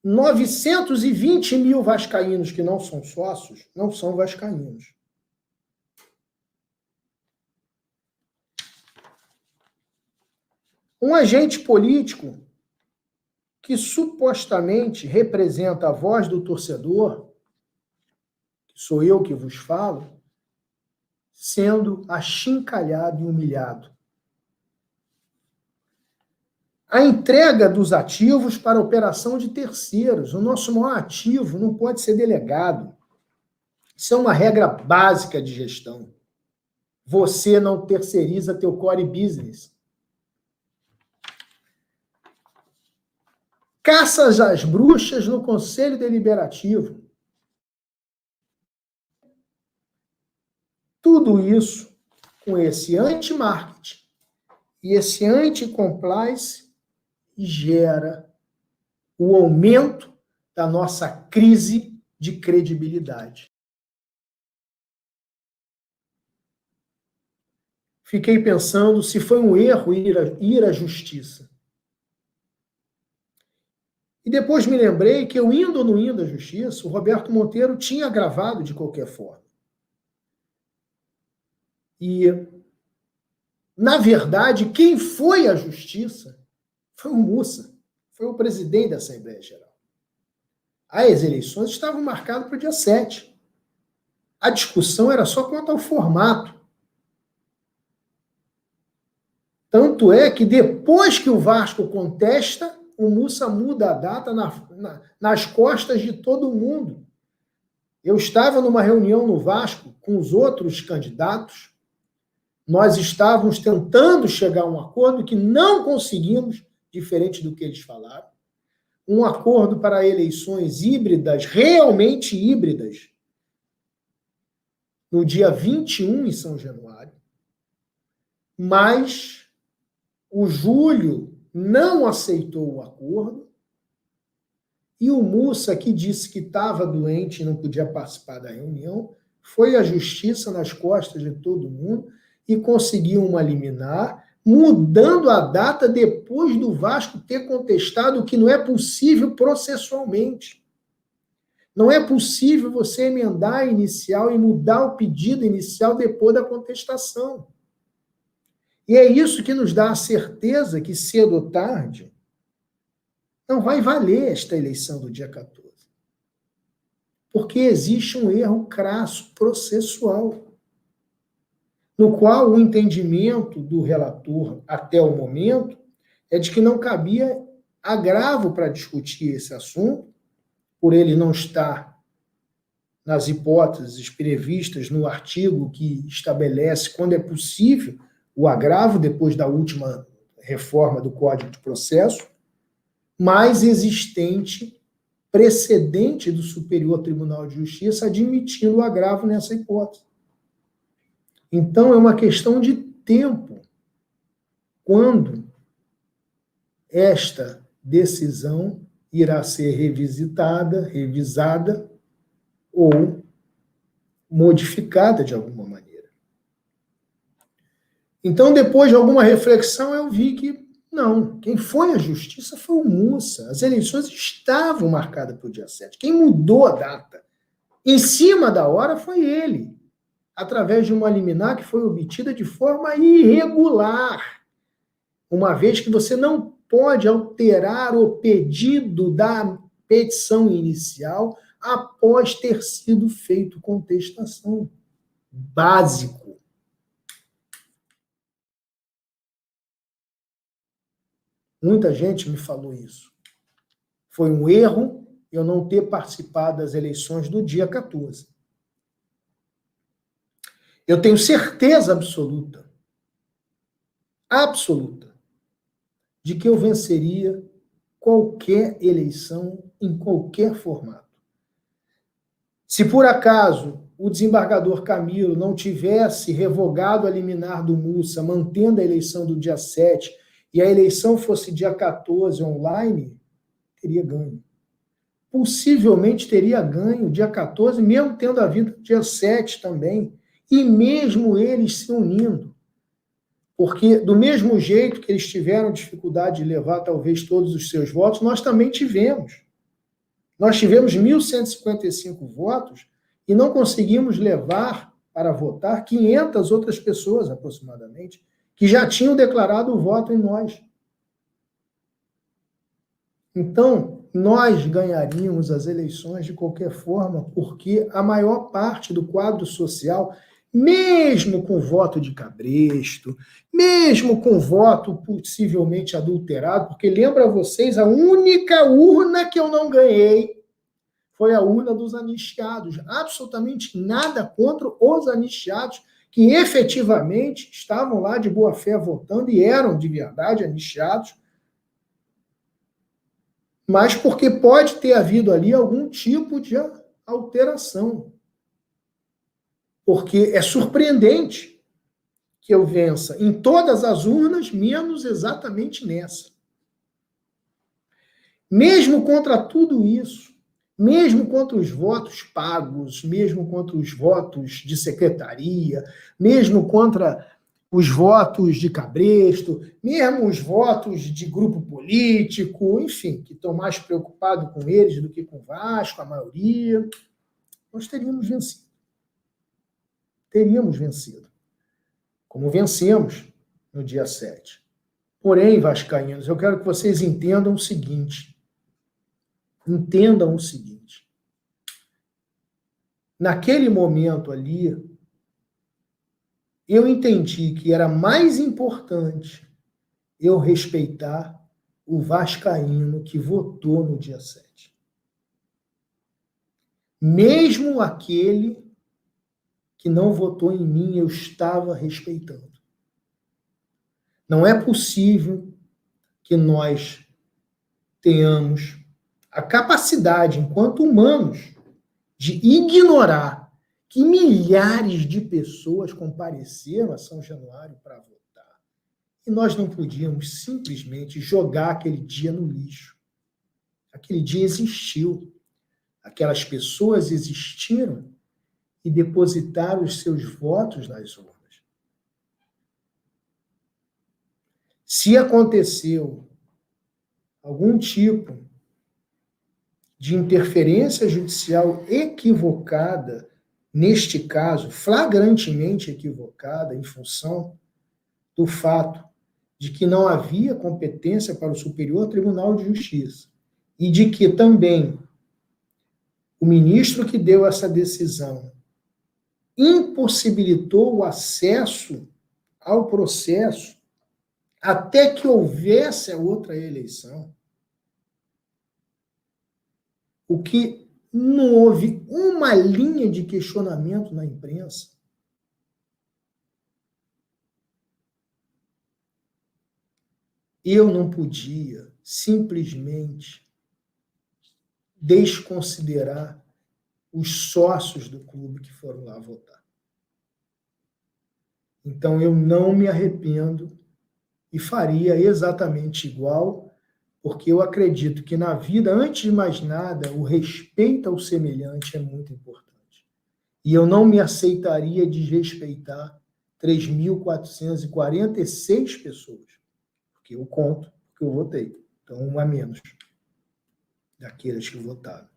[SPEAKER 2] 920 mil vascaínos que não são sócios, não são vascaínos. Um agente político que supostamente representa a voz do torcedor, que sou eu que vos falo, sendo achincalhado e humilhado. A entrega dos ativos para a operação de terceiros. O nosso maior ativo não pode ser delegado. Isso é uma regra básica de gestão. Você não terceiriza teu core business. Caças às bruxas no Conselho Deliberativo. Tudo isso com esse anti-marketing e esse anti-compliance gera o aumento da nossa crise de credibilidade. Fiquei pensando se foi um erro ir à justiça. E depois me lembrei que eu indo ou não indo à justiça, o Roberto Monteiro tinha gravado de qualquer forma. E, na verdade, quem foi à justiça foi o Mussa, foi o presidente da Assembleia Geral. As eleições estavam marcadas para o dia 7. A discussão era só quanto ao formato. Tanto é que depois que o Vasco contesta, o Mussa muda a data nas costas de todo mundo. Eu estava numa reunião no Vasco com os outros candidatos. Nós estávamos tentando chegar a um acordo que não conseguimos, diferente do que eles falaram. Um acordo para eleições híbridas, realmente híbridas, no dia 21 em São Januário. Mas o Júlio não aceitou o acordo e o Mussa, que disse que estava doente e não podia participar da reunião, foi à justiça nas costas de todo mundo e conseguiu uma liminar, mudando a data depois do Vasco ter contestado o que não é possível processualmente. Não é possível você emendar a inicial e mudar o pedido inicial depois da contestação. E é isso que nos dá a certeza que, cedo ou tarde, não vai valer esta eleição do dia 14. Porque existe um erro crasso processual, no qual o entendimento do relator, até o momento, é de que não cabia agravo para discutir esse assunto, por ele não estar nas hipóteses previstas no artigo que estabelece quando é possível o agravo, depois da última reforma do Código de Processo, mas existente precedente do Superior Tribunal de Justiça admitindo o agravo nessa hipótese. Então, é uma questão de tempo quando esta decisão irá ser revisitada, revisada ou modificada de alguma maneira. Então, depois de alguma reflexão, eu vi que não, quem foi à justiça foi o Mussa. As eleições estavam marcadas para o dia 7. Quem mudou a data em cima da hora foi ele, através de uma liminar que foi obtida de forma irregular, uma vez que você não pode alterar o pedido da petição inicial após ter sido feito contestação. Básico. Muita gente me falou isso. Foi um erro eu não ter participado das eleições do dia 14. Eu tenho certeza absoluta, de que eu venceria qualquer eleição em qualquer formato. Se por acaso o desembargador Camilo não tivesse revogado a liminar do Mussa, mantendo a eleição do dia 7, e a eleição fosse dia 14 online, teria ganho. Possivelmente teria ganho dia 14, mesmo tendo havido dia 7 também, e mesmo eles se unindo. Porque, do mesmo jeito que eles tiveram dificuldade de levar, talvez, todos os seus votos, nós também tivemos. Nós tivemos 1.155 votos e não conseguimos levar para votar 500 outras pessoas, aproximadamente, que já tinham declarado o voto em nós. Então, nós ganharíamos as eleições de qualquer forma, porque a maior parte do quadro social, mesmo com voto de cabresto, mesmo com voto possivelmente adulterado, porque lembra vocês, a única urna que eu não ganhei foi a urna dos anistiados. Absolutamente nada contra os anistiados, que efetivamente estavam lá de boa fé votando e eram de verdade anistiados, mas porque pode ter havido ali algum tipo de alteração. Porque é surpreendente que eu vença em todas as urnas, menos exatamente nessa. Mesmo contra tudo isso, mesmo contra os votos pagos, mesmo contra os votos de secretaria, mesmo contra os votos de cabresto, mesmo os votos de grupo político, enfim, que estão mais preocupados com eles do que com o Vasco, a maioria, nós teríamos vencido. Teríamos vencido. Como vencemos no dia 7. Porém, vascaínos, eu quero que vocês entendam o seguinte. Entendam o seguinte. Naquele momento ali, eu entendi que era mais importante eu respeitar o vascaíno que votou no dia 7. Mesmo aquele que não votou em mim, eu estava respeitando. Não é possível que nós tenhamos a capacidade, enquanto humanos, de ignorar que milhares de pessoas compareceram a São Januário para votar. E nós não podíamos simplesmente jogar aquele dia no lixo. Aquele dia existiu. Aquelas pessoas existiram e depositaram os seus votos nas urnas. Se aconteceu algum tipo de interferência judicial equivocada, neste caso, flagrantemente equivocada, em função do fato de que não havia competência para o Superior Tribunal de Justiça e de que também o ministro que deu essa decisão impossibilitou o acesso ao processo até que houvesse a outra eleição, o que não houve uma linha de questionamento na imprensa. Eu não podia simplesmente desconsiderar os sócios do clube que foram lá votar. Então, eu não me arrependo e faria exatamente igual, porque eu acredito que na vida, antes de mais nada, o respeito ao semelhante é muito importante. E eu não me aceitaria desrespeitar 3.446 pessoas, porque eu conto, porque eu votei. Então, um a menos daqueles que votaram.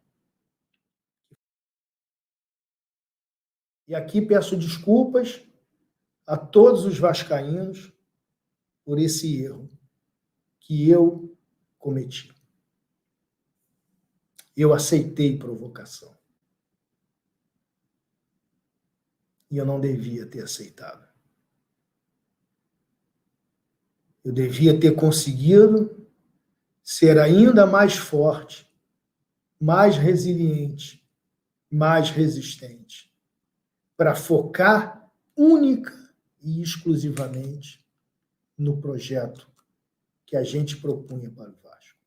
[SPEAKER 2] E aqui peço desculpas a todos os vascaínos por esse erro que eu cometi. Eu aceitei provocação. E eu não devia ter aceitado. Eu devia ter conseguido ser ainda mais forte, mais resiliente, mais resistente, para focar única e exclusivamente no projeto que a gente propunha para o Vasco.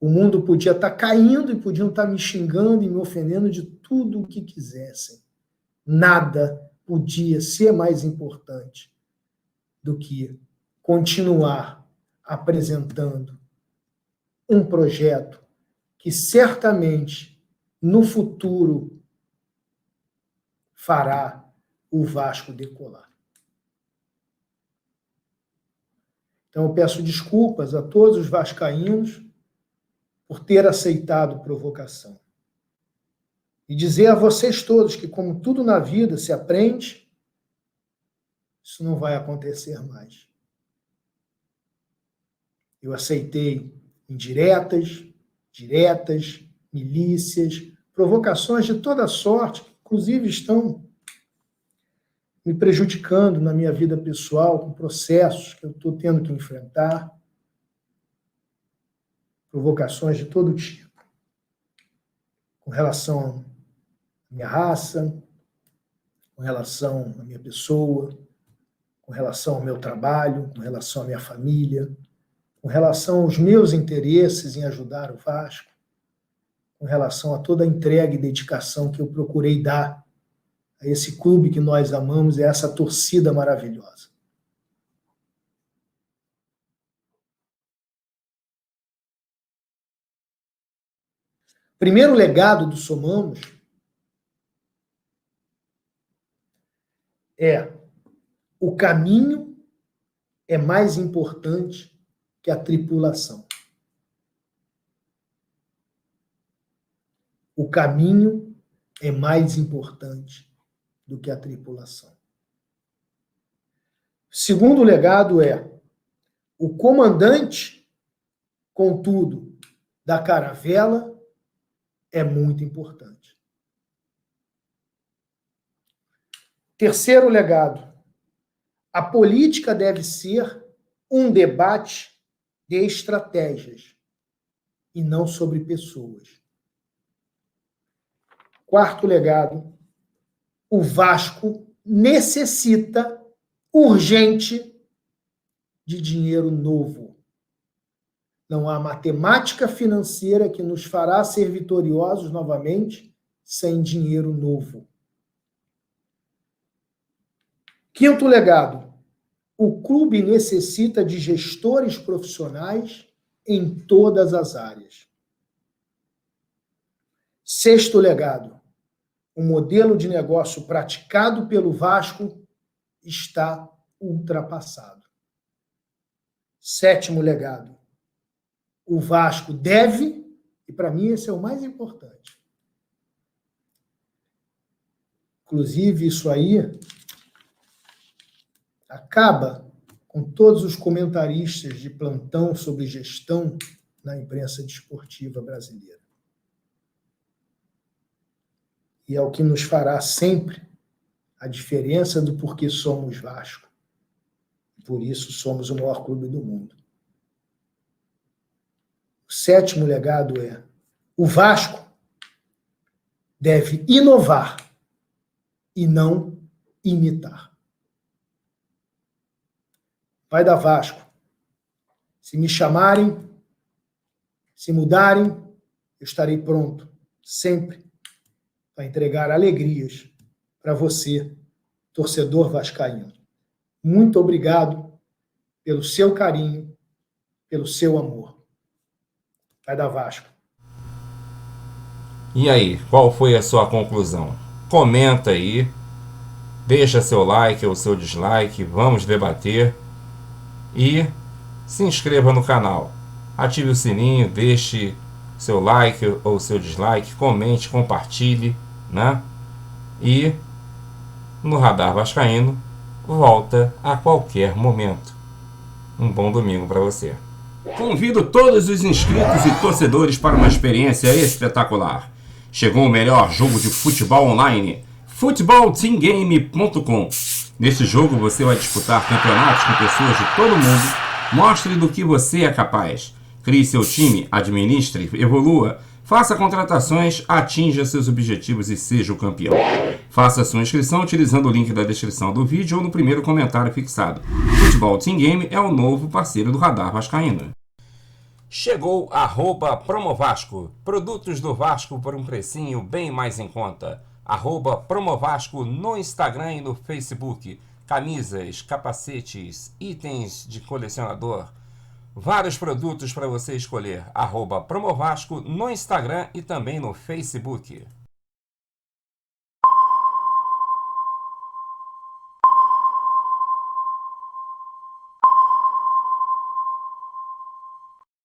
[SPEAKER 2] O mundo podia estar caindo e podiam estar me xingando e me ofendendo de tudo o que quisessem. Nada podia ser mais importante do que continuar apresentando um projeto que certamente no futuro fará o Vasco decolar. Então eu peço desculpas a todos os vascaínos por ter aceitado provocação. E dizer a vocês todos que, como tudo na vida se aprende, isso não vai acontecer mais. Eu aceitei indiretas, diretas, milícias, provocações de toda sorte, que inclusive estão me prejudicando na minha vida pessoal, com processos que eu estou tendo que enfrentar. Provocações de todo tipo. Com relação à minha raça, com relação à minha pessoa, com relação ao meu trabalho, com relação à minha família, com relação aos meus interesses em ajudar o Vasco, com relação a toda a entrega e dedicação que eu procurei dar a esse clube que nós amamos e a essa torcida maravilhosa. primeiro legado do Somamos é: o caminho é mais importante que a tripulação. O caminho é mais importante do que a tripulação. Segundo legado é: o comandante, contudo, da caravela é muito importante. Terceiro legado: a política deve ser um debate de estratégias e não sobre pessoas. Quarto legado: o Vasco necessita urgente de dinheiro novo. Não há matemática financeira que nos fará ser vitoriosos novamente sem dinheiro novo. Quinto legado: o clube necessita de gestores profissionais em todas as áreas. Sexto legado: o modelo de negócio praticado pelo Vasco está ultrapassado. Sétimo legado: o Vasco deve, e para mim esse é o mais importante. Inclusive, isso aí acaba com todos os comentaristas de plantão sobre gestão na imprensa desportiva brasileira. E é o que nos fará sempre a diferença do porquê somos Vasco. Por isso somos o maior clube do mundo. O sétimo legado é: o Vasco deve inovar e não imitar. Vai dar Vasco. Se me chamarem, se mudarem, eu estarei pronto, sempre, para entregar alegrias para você, torcedor vascaíno. Muito obrigado pelo seu carinho, pelo seu amor. Vai dar Vasco.
[SPEAKER 1] E aí, qual foi a sua conclusão? Comenta aí, deixa seu like ou seu dislike, vamos debater. E se inscreva no canal. Ative o sininho, deixe seu like ou seu dislike, comente, compartilhe, né? E no Radar Vascaíno volta a qualquer momento. Um bom domingo para você. Convido todos os inscritos e torcedores para uma experiência espetacular. Chegou o melhor jogo de futebol online, futebolteamgame.com. Nesse jogo você vai disputar campeonatos com pessoas de todo mundo. Mostre do que você é capaz. Crie seu time, administre, evolua, faça contratações, atinja seus objetivos e seja o campeão. Faça sua inscrição utilizando o link da descrição do vídeo ou no primeiro comentário fixado. Futebol Team Game é o novo parceiro do Radar Vascaíno. Chegou @Promovasco. Produtos do Vasco por um precinho bem mais em conta. @Promovasco no Instagram e no Facebook. Camisas, capacetes, itens de colecionador. Vários produtos para você escolher. @Promovasco no Instagram e também no Facebook.